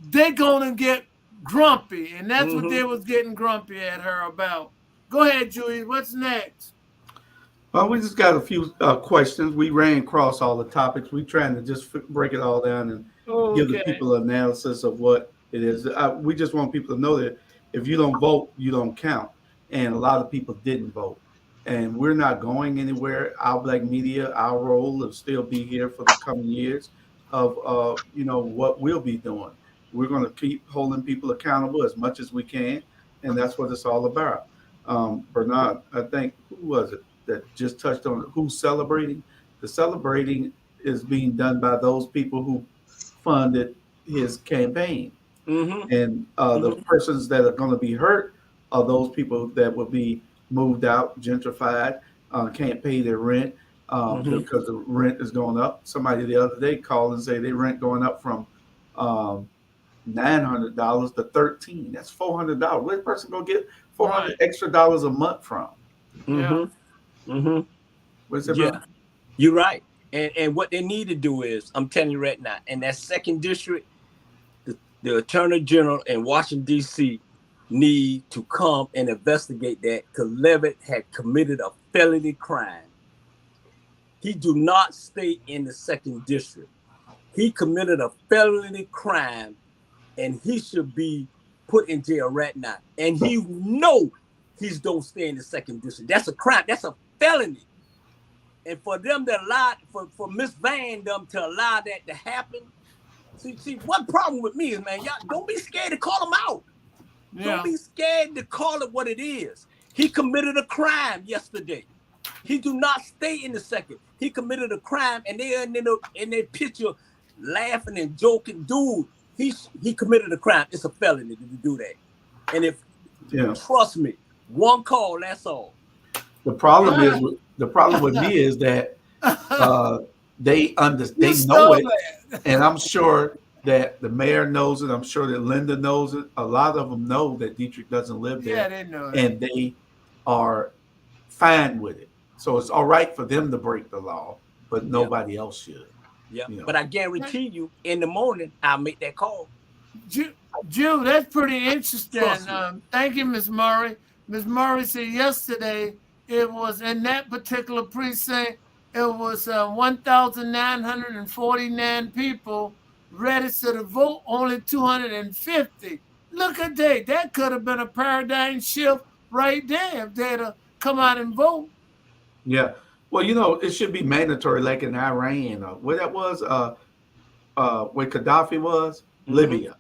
they're going to get grumpy. And that's what they was getting grumpy at her about. Go ahead, Julie. What's next? Well, we just got a few questions. We ran across all the topics. We're trying to just break it all down and give the people an analysis of what it is. We just want people to know that if you don't vote, you don't count. And a lot of people didn't vote. And we're not going anywhere. Our Black media, our role will still be here for the coming years of what we'll be doing. We're going to keep holding people accountable as much as we can. And that's what it's all about. Bernard, I think, who was it that just touched on who's celebrating? The celebrating is being done by those people who funded his campaign. Mm-hmm. And the persons that are going to be hurt are those people that will be moved out, gentrified, can't pay their rent because the rent is going up. Somebody the other day called and say their rent going up from $900 to $13. That's $400. Where's the person gonna get $400 extra dollars a month from? Yeah. Where's it, Yeah, brother? you're right. And what they need to do is, I'm telling you right now, in that second district, the Attorney General in Washington, D.C. need to come and investigate that because Levitt had committed a felony crime. He do not stay in the second district. He committed a felony crime and he should be put in jail right now. And he know he's don't stay in the second district. That's a crime. That's a felony. And for them to allow, for Miss Van them to allow that to happen. See, one problem with me is, man, y'all don't be scared to call him out. Yeah. Don't be scared to call it what it is. He committed a crime yesterday. He do not stay in the second. He committed a crime, and they are in their picture laughing and joking. Dude, he committed a crime. It's a felony to do that. And if trust me, one call, that's all. The problem with me is that they know it, and I'm sure that the mayor knows it. I'm sure that Linda knows it. A lot of them know that Dietrich doesn't live there. Yeah, they know that. And they are fine with it. So it's all right for them to break the law, but nobody else should. Yeah, you know. But I guarantee you, in the morning, I'll make that call. Jew, that's pretty interesting. Thank you, Ms. Murray. Ms. Murray said yesterday it was in that particular precinct, it was 1,949 people registered to vote, only 250. Look at that. That could have been a paradigm shift right there if they'd have come out and vote. Yeah. Well, you know, it should be mandatory like in Iran. Where that was, where Gaddafi was, Libya.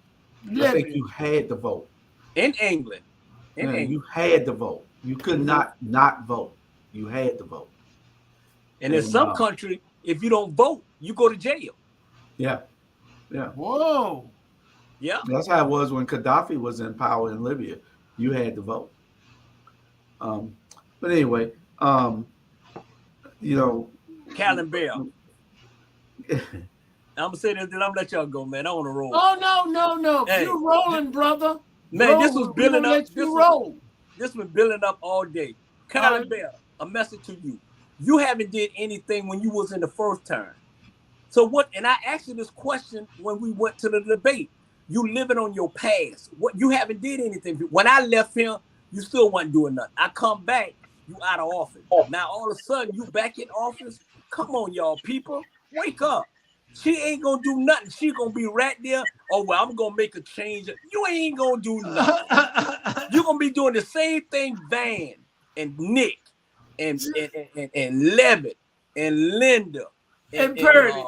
I think you had to vote. In England. You had to vote. You could not vote. You had to vote. And in some country, if you don't vote, you go to jail. Yeah. Yeah. Whoa. Yeah. That's how it was when Gaddafi was in power in Libya. You had to vote. But anyway, you know. Callan Bell. I'm gonna say this, then I'm gonna let y'all go, man. I want to roll. Oh no! Hey, you rolling, brother. Man, roll, this was building up. This been building up all day. Callan Bell, a message to you. You haven't did anything when you was in the first term. So what? And I asked you this question when we went to the debate. You living on your past. What you haven't did anything. When I left here, you still wasn't doing nothing. I come back, you out of office. Now all of a sudden you back in office. Come on, y'all people, wake up. She ain't gonna do nothing. She gonna be right there. Oh well, I'm gonna make a change. You ain't gonna do nothing. You're gonna be doing the same thing Van and Nick and Levitt and Linda and Purdy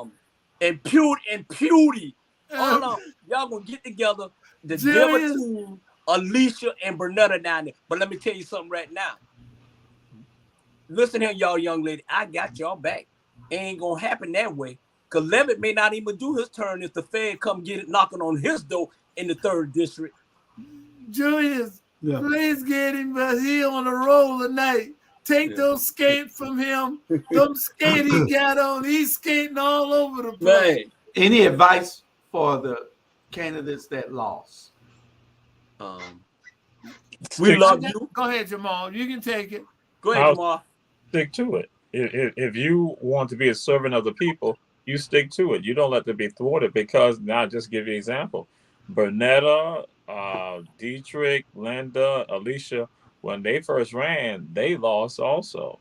and Pewdy. All of y'all gonna get together. The Devil team, Alicia and Bernetta down there. But let me tell you something right now. Listen here, y'all young lady. I got y'all back. It ain't gonna happen that way. Because Levitt may not even do his turn if the Fed come get it knocking on his door in the 3rd district. Julius, please get him, but he on a roll tonight. Take those skates from him. Them skates he got on, he's skating all over the place. Man. Any advice for the candidates that lost? We love you. Go ahead, Jamal. You can take it. Go ahead, Jamal. Stick to it. If you want to be a servant of the people, you stick to it. You don't let them be thwarted because now just give you an example. Bernetta, Dietrich, Linda, Alicia, when they first ran, they lost also,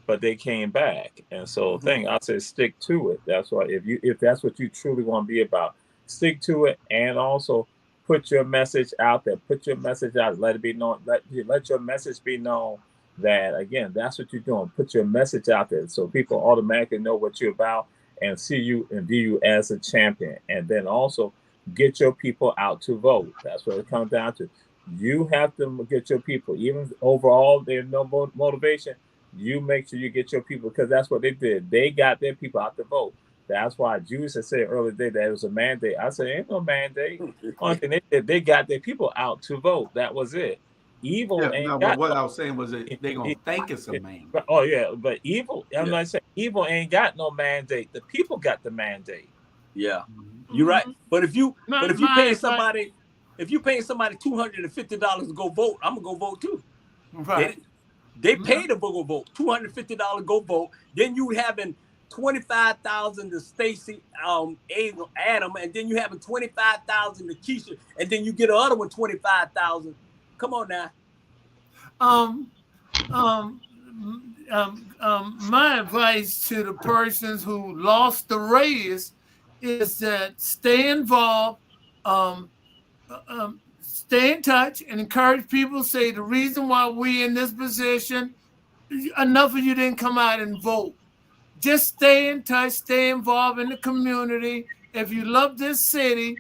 but they came back. And so I said, stick to it. That's why if that's what you truly want to be about, stick to it and also put your message out there. Put your message out. Let it be known. Let your message be known that, again, that's what you're doing. Put your message out there so people automatically know what you're about and see you and view you as a champion. And then also get your people out to vote. That's what it comes down to. You have to get your people, even overall there's no motivation. You make sure you get your people because that's what they did. They got their people out to vote. That's why Jews had said earlier today that it was a mandate. I said, ain't no mandate. Only thing they did, they got their people out to vote. That was it. Evil Yeah, ain't no, got what no. I was saying was that they're gonna think it's a man. Oh yeah, but evil. I'm Yeah. not saying evil ain't got no mandate. The people got the mandate. Yeah, you're right. But if you My paying advice, somebody, if you paying somebody $250 to go vote, I'm gonna go vote too. right. They pay to go vote. $250 go vote. Then you having 25,000 to Stacy, Adam, and then you having 25,000 to Keisha, and then you get another one 25,000. Come on now. My advice to the persons who lost the race is that stay involved, stay in touch, and encourage people to say the reason why we in this position, enough of you didn't come out and vote. Just stay in touch, stay involved in the community. If you love this city,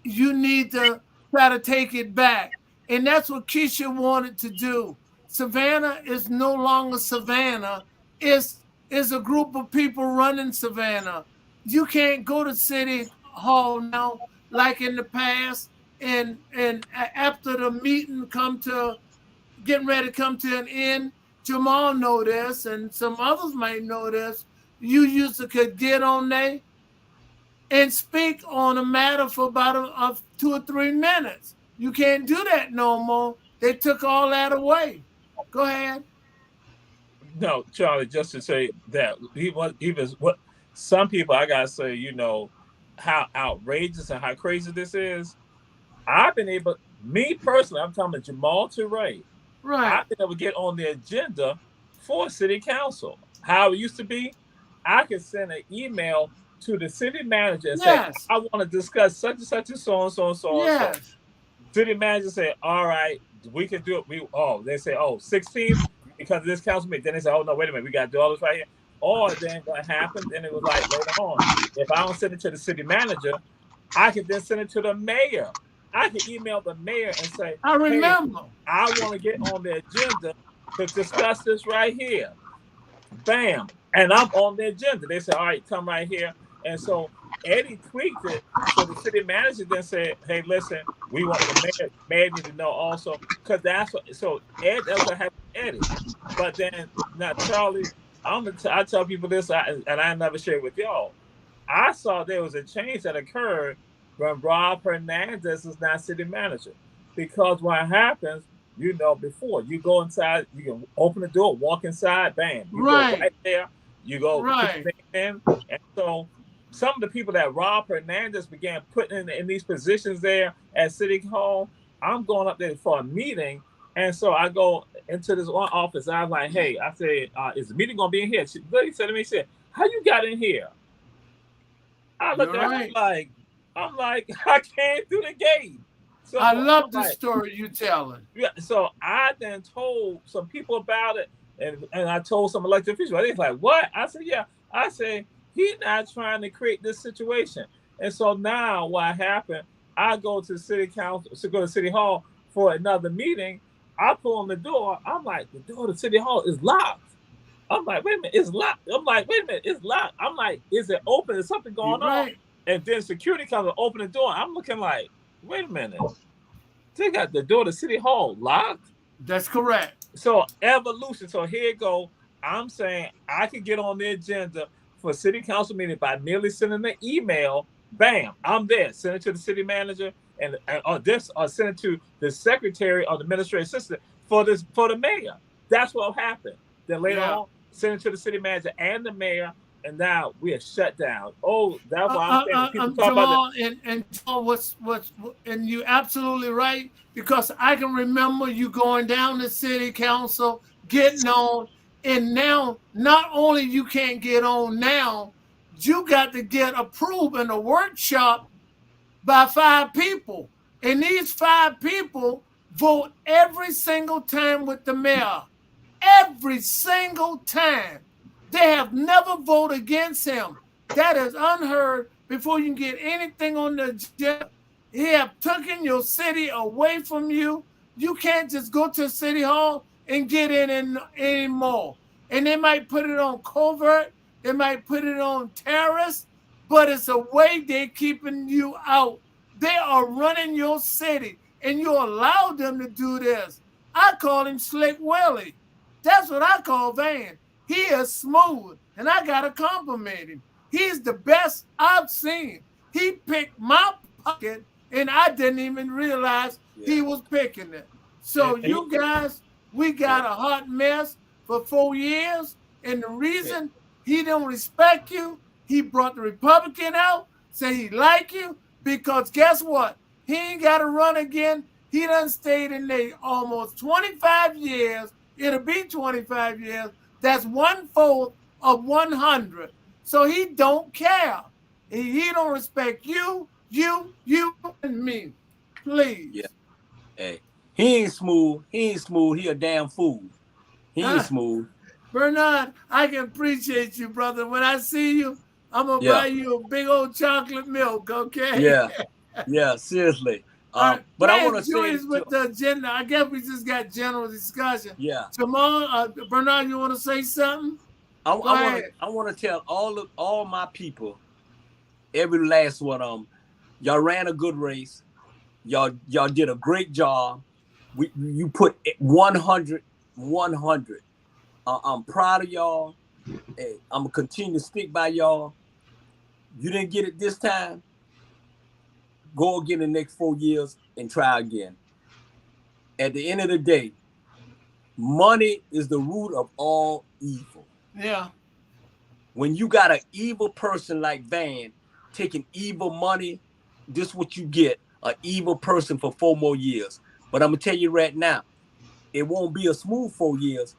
you need to try to take it back. And that's what Keisha wanted to do. Savannah is no longer Savannah. It's a group of people running Savannah. You can't go to City Hall now like in the past and after the meeting getting ready to come to an end. Jamal know this and some others might know this. You used to could get on there and speak on a matter for about 2 or 3 minutes. You can't do that no more. They took all that away. Go ahead. No, Charlie, just to say that he was what some people I gotta say, you know, how outrageous and how crazy this is. I've been able, me personally, I'm talking about Jamal to Ray. Right. I've been able to get on the agenda for city council. How it used to be, I could send an email to the city manager and say, I want to discuss such and such and so and so and so and so. City manager say, all right, we can do it. They say, 16th because of this council meeting. Then they say, oh no, wait a minute, we got to do all this right here. Or then what happened? Then it was like later on, if I don't send it to the city manager, I can then send it to the mayor. I can email the mayor and say, I remember. Hey, I want to get on the agenda to discuss this right here. Bam. And I'm on the agenda. They say, all right, come right here. And so Eddie tweaked it. So the city manager then said, hey, listen, we want the mayor need to know also. Because that's what, so that's what happened to Eddie. But then, now, Charlie, I tell people this, and I never share it with y'all. I saw there was a change that occurred when Rob Hernandez is not city manager. Because what happens, you know, before you go inside, you can open the door, walk inside, bam. You go right there, you go put in. And so some of the people that Rob Hernandez began putting in these positions there at City Hall, I'm going up there for a meeting. And so I go into this one office. I was like, hey, I said, is the meeting going to be in here? She said to me, she said, how you got in here? I looked at her I'm like, I came through the gate. So I love the story you telling. Yeah. So I then told some people about it, and I told some elected officials. They was like, "What?" I said, "Yeah." I said, "He's not trying to create this situation." And so now, what happened? I go to city council, go to City Hall for another meeting. I pull on the door. I'm like, the door to City Hall is locked. I'm like, wait a minute, it's locked. I'm like, wait a minute, it's locked. I'm like, is it open? Is something going on? And then security comes and open the door. I'm looking like, wait a minute. They got the door to City Hall locked? That's correct. So evolution. So here you go. I'm saying I can get on the agenda for city council meeting by merely sending an email. Bam, I'm there. Send it to the city manager and send it to the secretary or the administrative assistant for the mayor. That's what happened. Then later on, send it to the city manager and the mayor. And now we are shut down. Oh, that's why I'm saying people talk about that. And and you're absolutely right, because I can remember you going down to city council, getting on, and now not only you can't get on now, you got to get approved in a workshop by 5 people. And these 5 people vote every single time with the mayor. Every single time. They have never voted against him. That is unheard before you can get anything on the agenda. He have taken your city away from you. You can't just go to City Hall and get in anymore. And they might put it on covert. They might put it on terrorists. but it's a way they're keeping you out. They are running your city, and you allow them to do this. I call him Slick Willie. That's what I call Van. He is smooth, and I gotta compliment him. He's the best I've seen. He picked my pocket, and I didn't even realize he was picking it. So you guys, we got a hot mess for 4 years, and the reason he don't respect you, he brought the Republican out, say he like you, because guess what? He ain't got to run again. He done stayed in there almost 25 years. It'll be 25 years. That's 1/4 of 100. So he don't care. He don't respect you, and me. Please. Yeah. Hey, he ain't smooth. He ain't smooth. He a damn fool. He ain't smooth. Bernard, I can appreciate you, brother. When I see you, I'm gonna buy you a big old chocolate milk, okay? Yeah, yeah, seriously. But I want to say with the agenda. I guess we just got general discussion. Yeah. Jamal, Bernard, you want to say something? I want to tell all my people, every last one of them, y'all ran a good race. Y'all did a great job. You put 100. I'm proud of y'all. Hey, I'm gonna continue to stick by y'all. You didn't get it this time. Go again the next 4 years and try again. At the end of the day, money is the root of all evil. Yeah. When you got an evil person like Van taking evil money, this is what you get, an evil person for 4 more years. But I'm gonna tell you right now, it won't be a smooth 4 years.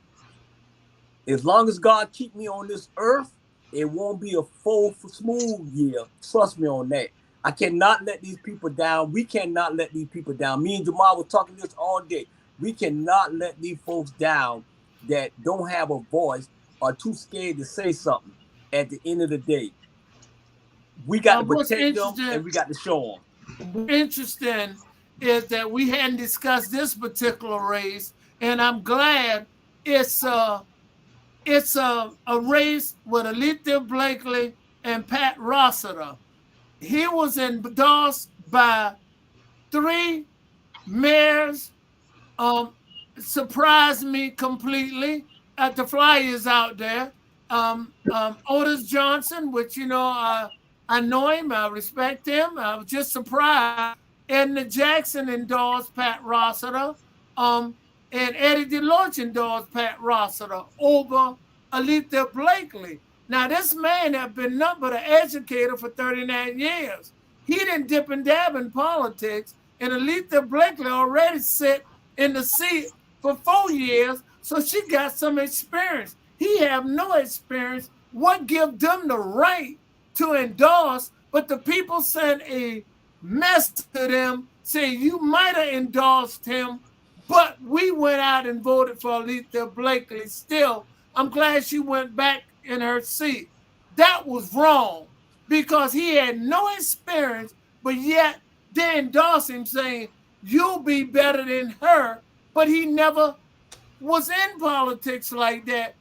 As long as God keep me on this earth, it won't be a full smooth year. Trust me on that. I cannot let these people down. We cannot let these people down. Me and Jamal were talking this all day. We cannot let these folks down that don't have a voice or too scared to say something. At the end of the day, we got to protect them and we got to show them. What's interesting is that we hadn't discussed this particular race, and I'm glad it's a race with Alethea Blakely and Pat Rossiter. He was endorsed by 3 mayors. Surprised me completely at the flyers out there. Otis Johnson, which I know him, I respect him. I was just surprised. Edna Jackson endorsed Pat Rossiter. And Eddie DeLoach endorsed Pat Rossiter over Alethea Blakely. Now, this man had been nothing but an educator for 39 years. He didn't dip and dab in politics, and Alethea Blakely already sit in the seat for 4 years, so she got some experience. He have no experience. What give them the right to endorse? But the people sent a message to them saying, you might have endorsed him, but we went out and voted for Alethea Blakely still. I'm glad she went back in her seat. That was wrong because he had no experience, but yet they endorsed him saying, you'll be better than her, but he never was in politics like that.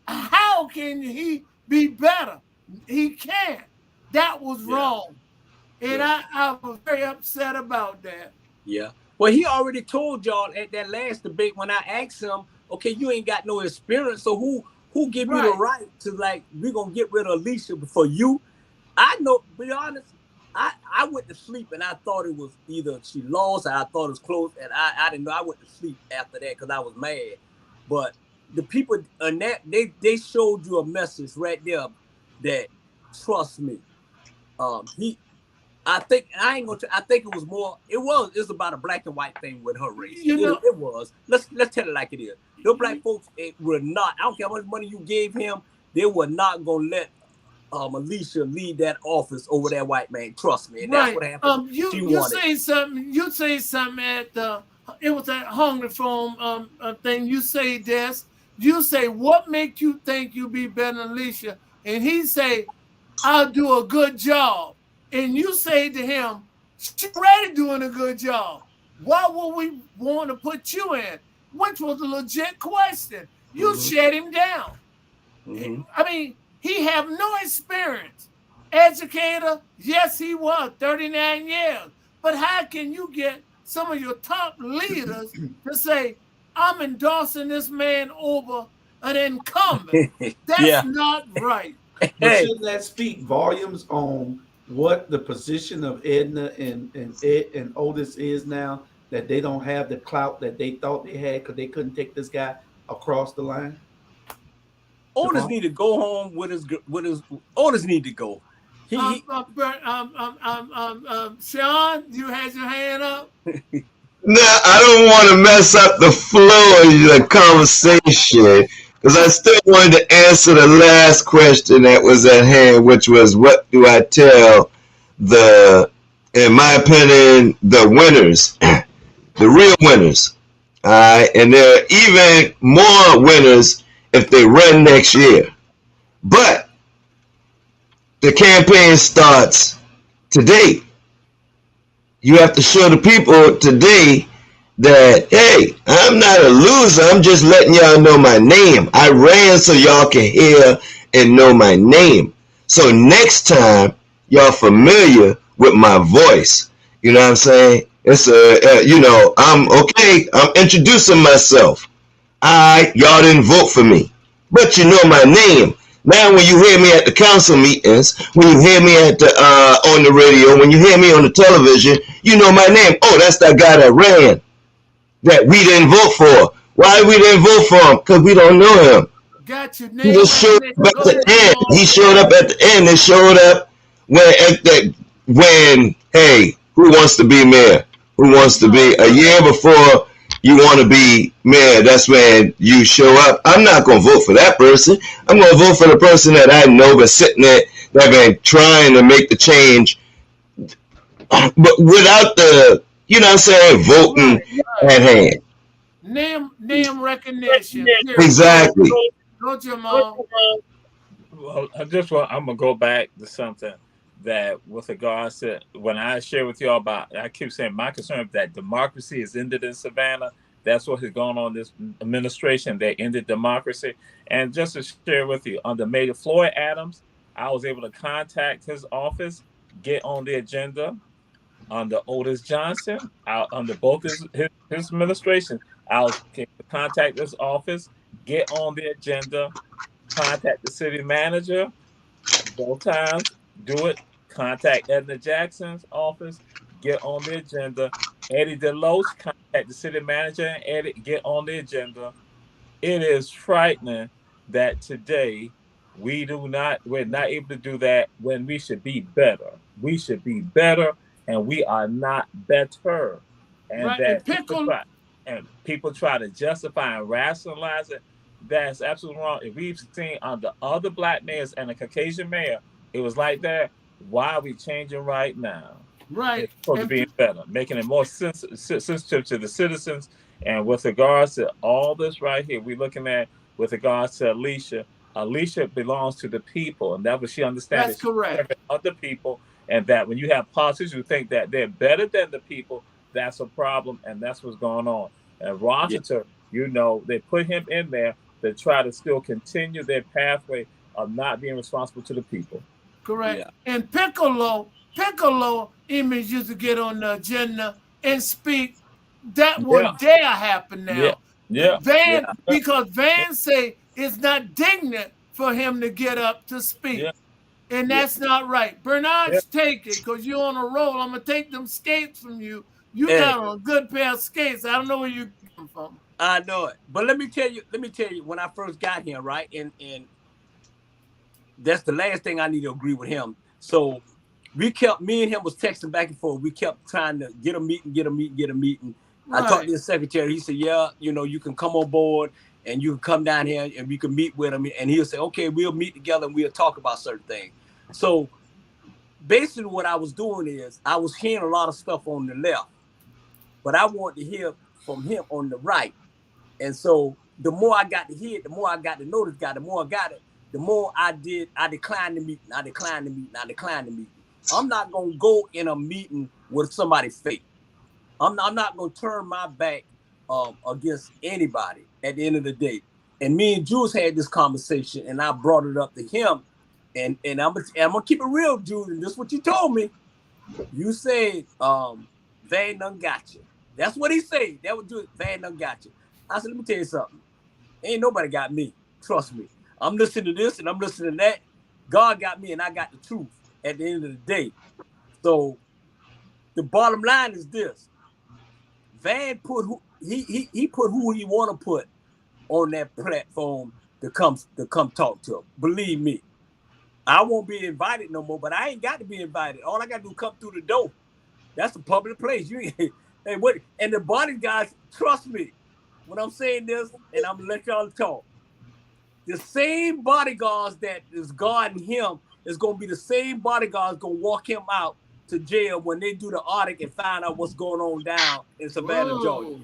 How can he be better? He can't. That was wrong. And I was very upset about that. Yeah. Well, he already told y'all at that last debate when I asked him, okay, you ain't got no experience, so who give you the right to, like, we're going to get rid of Alicia before you? I know, to be honest, I went to sleep and I thought it was either she lost or I thought it was close, and I didn't know. I went to sleep after that because I was mad. But the people on that, they showed you a message right there that, trust me, I think it was more. It was about a black and white thing with her race. It was. Let's tell it like it is. The black folks were not. I don't care how much money you gave him. They were not gonna let Alicia lead that office over that white man. Trust me. And that's what happened. You say something. You say something at it was that Hungry Phone thing. You say this. You say, what make you think you be better than Alicia? And he say, I'll do a good job. And you say to him, she's already doing a good job. Why would we want to put you in? Which was a legit question. You shut him down. I mean, he have no experience. Educator, yes, he was 39 years. But how can you get some of your top leaders to say, I'm endorsing this man over an incumbent? That's Yeah. not right. But Hey, shouldn't that speak volumes on what the position of Edna and Ed and Otis is now? That they don't have the clout that they thought they had because they couldn't take this guy across the line. Otis Jamal? need to go home with his. Otis need to go. He Sean, you had your hand up. Now, I don't want to mess up the flow of the conversation because I still wanted to answer the last question that was at hand, which was what do I tell in my opinion, the winners, the real winners. All right. And there are even more winners if they run next year. But the campaign starts today. You have to show the people today that, hey, I'm not a loser. I'm just letting y'all know my name. I ran so y'all can hear and know my name. So next time, y'all familiar with my voice. You know what I'm saying? It's I'm okay. I'm introducing myself. Y'all didn't vote for me, but you know my name. Now, when you hear me at the council meetings, when you hear me at the on the radio, when you hear me on the television, you know my name. Oh, that's that guy that ran, that we didn't vote for. Why we didn't vote for him? Because we don't know him. Got your He name just showed recognition. up at Go the ahead, end. Jamal. He showed up at the end. They showed up when hey, who wants to be mayor? Who wants to be a year before you want to be mayor? That's when you show up. I'm not gonna vote for that person. I'm gonna vote for the person that I know been sitting there that been trying to make the change, but without the what I'm saying, voting Right. at hand. Name recognition. Period. Exactly. Go, Jamal. Well, I'm gonna go back to something that with regards to when I share with y'all about, I keep saying my concern that democracy is ended in Savannah. That's what has gone on this administration. They ended democracy. And just to share with you, under Mayor Floyd Adams, I was able to contact his office, get on the agenda. Under Otis Johnson, under both his administration, I was able to contact this office, get on the agenda, contact the city manager both times, do it. Contact Edna Jackson's office, get on the agenda. Eddie Deloach, contact the city manager and Eddie, get on the agenda. It is frightening that today we're not able to do that when we should be better. We should be better, and we are not better. And Right. And that pickle. people try to justify and rationalize it. That's absolutely wrong. If we've seen under other black mayors and a Caucasian mayor, it was like that. Why are we changing right now? Right. It's supposed to be better, making it more sensitive to the citizens. And with regards to all this right here, we're looking at with regards to Alicia. Alicia belongs to the people, and that's what she understands. That's correct. Other people, and that when you have politicians who think that they're better than the people, that's a problem, and that's what's going on. And Rochester, they put him in there to try to still continue their pathway of not being responsible to the people. Correct. Yeah. And Piccolo image used to get on the agenda and speak. That wouldn't dare happen now. Because Van say it's not dignity for him to get up to speak. And that's not right. Bernard's take it because you're on a roll. I'm going to take them skates from you. You got on a good pair of skates. I don't know where you come from. I know it. But let me tell you, when I first got here, right? And that's the last thing I need to agree with him. So me and him was texting back and forth. We kept trying to get a meeting. Right. I talked to his secretary. He said, yeah, you can come on board and you can come down here and we can meet with him. And he'll say, okay, we'll meet together and we'll talk about certain things. So basically what I was doing is I was hearing a lot of stuff on the left, but I wanted to hear from him on the right. And so the more I got to hear it, the more I got to know this guy, the more I got it, the more I declined the meeting. I declined the meeting. I'm not going to go in a meeting with somebody fake. I'm not going to turn my back against anybody at the end of the day. And me and Jules had this conversation, and I brought it up to him. And I'm gonna keep it real, Julian. This is what you told me. You said Van done got you. That's what he said. That would do it. Van done got you. I said, let me tell you something. Ain't nobody got me. Trust me. I'm listening to this and I'm listening to that. God got me and I got the truth at the end of the day. So the bottom line is this. Van put who he put who he want to put on that platform to come talk to him. Believe me. I won't be invited no more, but I ain't got to be invited. All I got to do is come through the door. That's a public place. You hey, what? And the bodyguards, trust me when I'm saying this, and I'm gonna let y'all talk. The same bodyguards that is guarding him is gonna be the same bodyguards gonna walk him out to jail when they do the audit and find out what's going on down in Savannah, Georgia.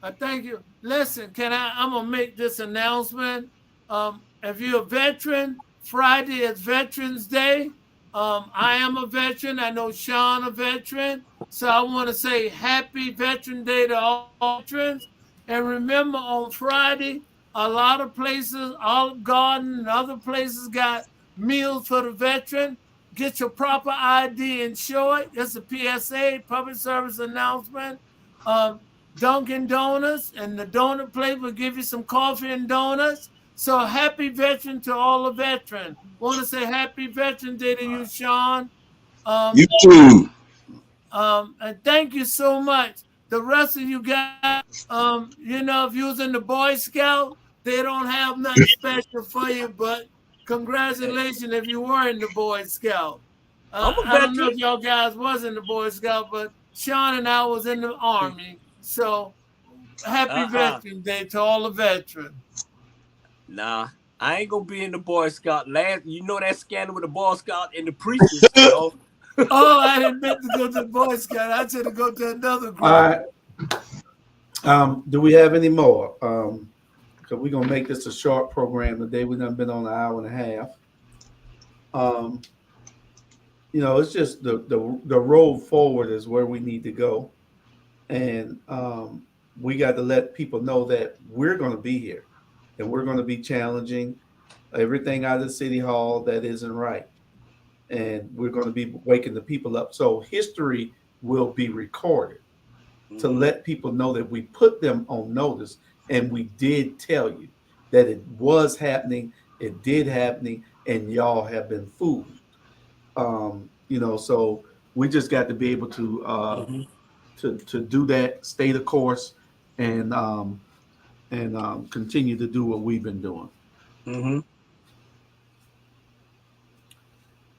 I thank you. Listen, I'm gonna make this announcement. If you're a veteran, Friday is Veterans Day. I am a veteran. I know Sean a veteran. So I want to say happy Veteran Day to all veterans. And remember, on Friday, a lot of places, Olive Garden and other places got meals for the veteran. Get your proper ID and show it. It's a PSA, public service announcement. Dunkin' Donuts and the donut place will give you some coffee and donuts. So happy veteran to all the veterans. Want to say happy Veteran Day to you, Sean. You too. And thank you so much. The rest of you guys, if you was in the Boy Scout, they don't have nothing special for you, but congratulations if you were in the Boy Scout. I'm a I don't know veteran. if y'all guys was in the Boy Scout, but Sean and I was in the Army. So happy Veterans Day to all the veterans. Nah, I ain't gonna be in the Boy Scout. You know that scandal with the Boy Scout and the priestess, you know? Oh, I didn't meant to go to the Boy Scout. I should have go to another group. All right. Do we have any more? Because we're gonna make this a short program today. We've done been on an hour and a half. It's just the road forward is where we need to go, and we got to let people know that we're going to be here, and we're going to be challenging everything out of City Hall that isn't right, and we're going to be waking the people up. So history will be recorded to let people know that we put them on notice, and we did tell you that it was happening, it did happening, and y'all have been fooled. So we just got to be able to to do that, stay the course, and continue to do what we've been doing. Mm-hmm.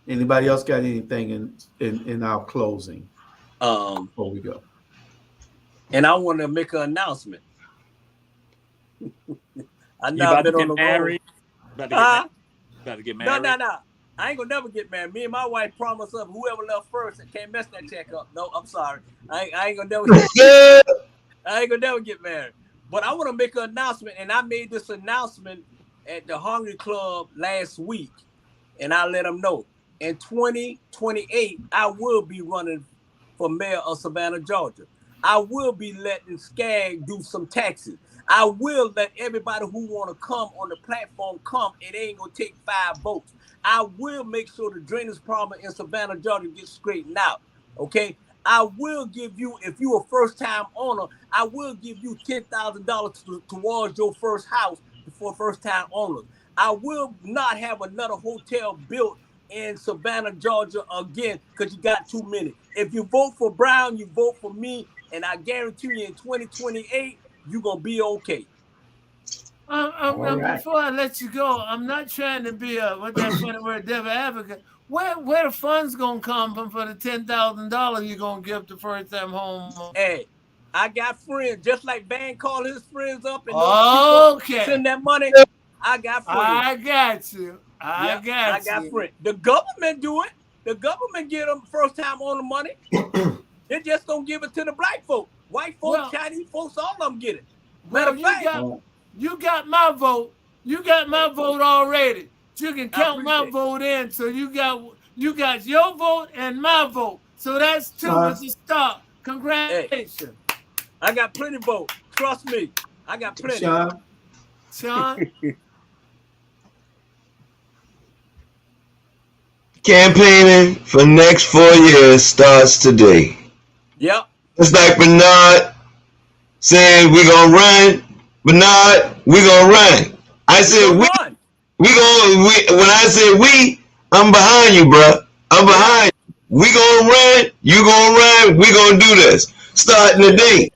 Anybody else got anything in our closing before we go? And I want to make an announcement. I know I've been on the married? About to get married? No. I ain't gonna never get married. Me and my wife promised up whoever left first and can't mess that check up. No, I'm sorry. I ain't gonna never I ain't gonna never get married. But I want to make an announcement, and I made this announcement at the Hungry Club last week, and I let them know. In 2028, I will be running for mayor of Savannah, Georgia. I will be letting Skag do some taxes. I will let everybody who want to come on the platform come. It ain't gonna take 5 votes. I will make sure the drainage problem in Savannah, Georgia gets straightened out. Okay. I will give you, if you're a first-time owner, I will give you $10,000 towards your first house for first-time owners. I will not have another hotel built in Savannah, Georgia again because you got too many. If you vote for Brown, you vote for me, and I guarantee you in 2028, you're going to be okay. Right. Before I let you go, I'm not trying to be what that funny word, devil advocate. Where the funds gonna come from for the $10,000 you're gonna give to first time home? Hey, I got friends, just like Van called his friends up and those people send that money. I got friends. I got you. I got friends. The government do it. The government get them first time on the money. They just don't give it to the black folk. White folks, Chinese folks, all of them get it. Matter of fact, you got my vote. You got my vote already. You can count my vote in. So you got your vote and my vote. So that's 2 at the start. Congratulations. Hey, I got plenty of votes. Trust me. I got plenty. Sean? Campaigning for next 4 years starts today. Yep. It's like Bernard saying we're gonna run. Bernard, we're gonna run. I said we Run. when I said we, I'm behind you, bro. I'm behind you. We gonna run, you gonna run, we gonna do this. Starting today.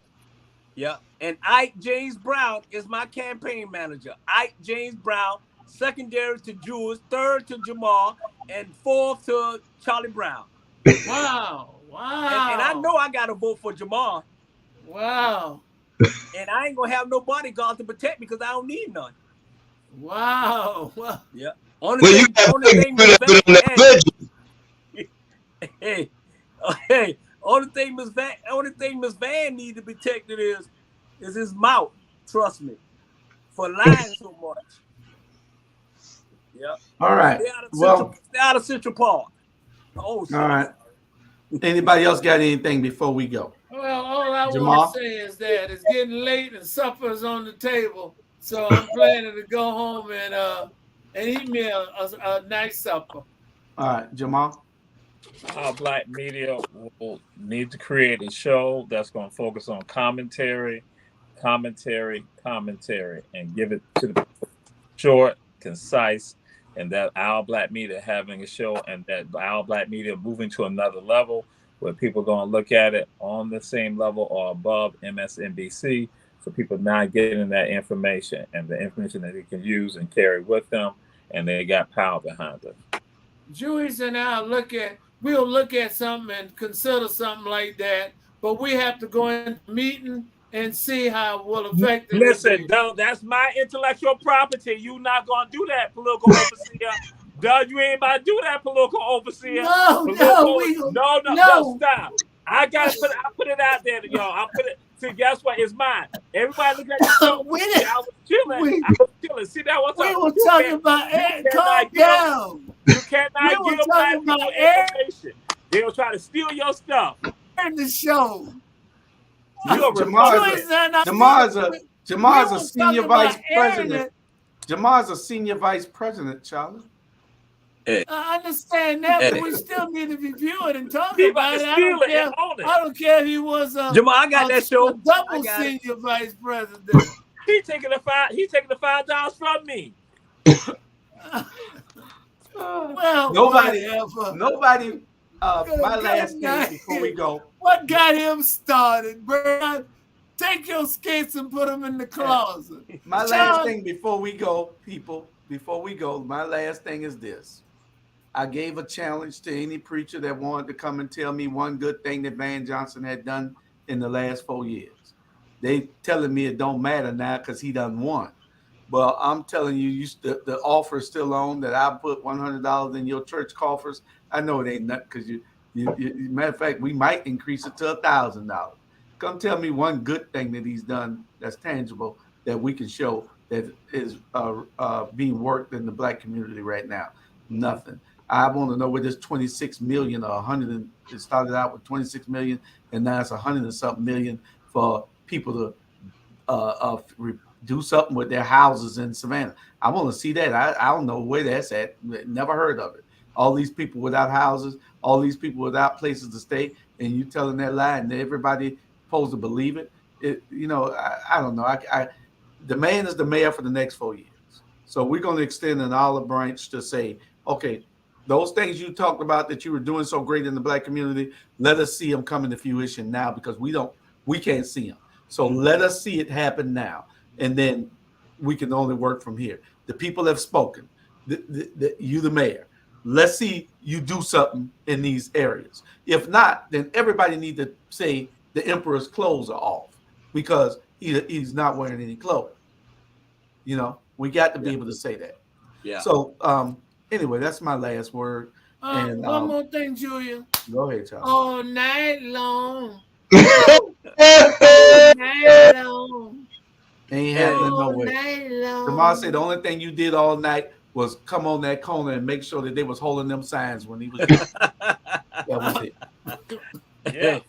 Yeah. And Ike James Brown is my campaign manager. Ike James Brown, secondary to Jules, third to Jamal, and fourth to Charlie Brown. Wow. And I know I gotta vote for Jamal. Wow. And I ain't gonna have no bodyguard to protect me because I don't need none. Wow. Yeah. Well, you got to put that budget. Hey, only thing Miss Van need to be protected is his mouth. Trust me, for lying so much. Yeah. All right. Stay out of Central Park. Oh, all right. Anybody else got anything before we go? Well, all I Jamal? want to say is that it's getting late and supper's on the table, so I'm planning to go home and eat me a nice supper. All right, Jamal. Our black media will need to create a show that's going to focus on commentary, and give it to the short, concise, and that our black media having a show, and that our black media moving to another level where people are going to look at it on the same level or above MSNBC. So people not getting that information and the information that they can use and carry with them, and they got power behind it. Jewish and I we'll look at something and consider something like that, but we have to go in meeting and see how it will affect it. Listen, that's my intellectual property. You not gonna do that, political overseer. Doug, you ain't about to do that, political overseer. No, stop. I put it out there, y'all. I put it. See, guess what? It's mine. Everybody look at the show. I was chilling. See that? What's up? We were talking about Eric. Calm down. You cannot give black people information. They'll try to steal your stuff. In the show. Jamal's a senior vice president. Jamal's a senior vice president, Charlie. Hey. I understand that, but we still need to review it and talk People about it. I don't care if he was Jamal, I got that show. Double senior vice president. He's taking the $5 from me. Well, nobody. My last thing before we go. What got him started, bro? Take your skates and put them in the closet. My last thing before we go, people. Before we go, my last thing is this. I gave a challenge to any preacher that wanted to come and tell me one good thing that Van Johnson had done in the last 4 years. They telling me it don't matter now because he done won. Well, I'm telling you, the offer is still on that I put $100 in your church coffers. I know it ain't nothing because you matter of fact, we might increase it to $1,000. Come tell me one good thing that he's done that's tangible that we can show that is being worked in the black community right now. Nothing. I want to know where this 26 million or 100, it started out with 26 million and now it's 100 and something million for people to do something with their houses in Savannah. I want to see that. I don't know where that's at. Never heard of it. All these people without houses, all these people without places to stay, and you telling that lie and everybody supposed to believe it. I don't know. The man is the mayor for the next 4 years. So we're going to extend an olive branch to say, okay, those things you talked about that you were doing so great in the black community, let us see them come into fruition now because we can't see them. So let us see it happen now. And then we can only work from here. The people have spoken. You, the mayor, let's see you do something in these areas. If not, then everybody need to say the emperor's clothes are off because he's not wearing any clothes. We got to be able to say that. Yeah. So anyway, that's my last word. And one more thing, Julia. Go ahead, Charles. All night long. All night long. Ain't happening no way. Jamal said the only thing you did all night was come on that corner and make sure that they was holding them signs when he was. That was it. Yeah.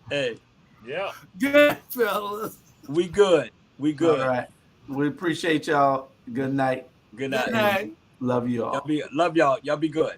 Hey. Yeah. Good fellas. We good. All right. We appreciate y'all. Good night. Good night. Love you all. Love y'all. Y'all be good.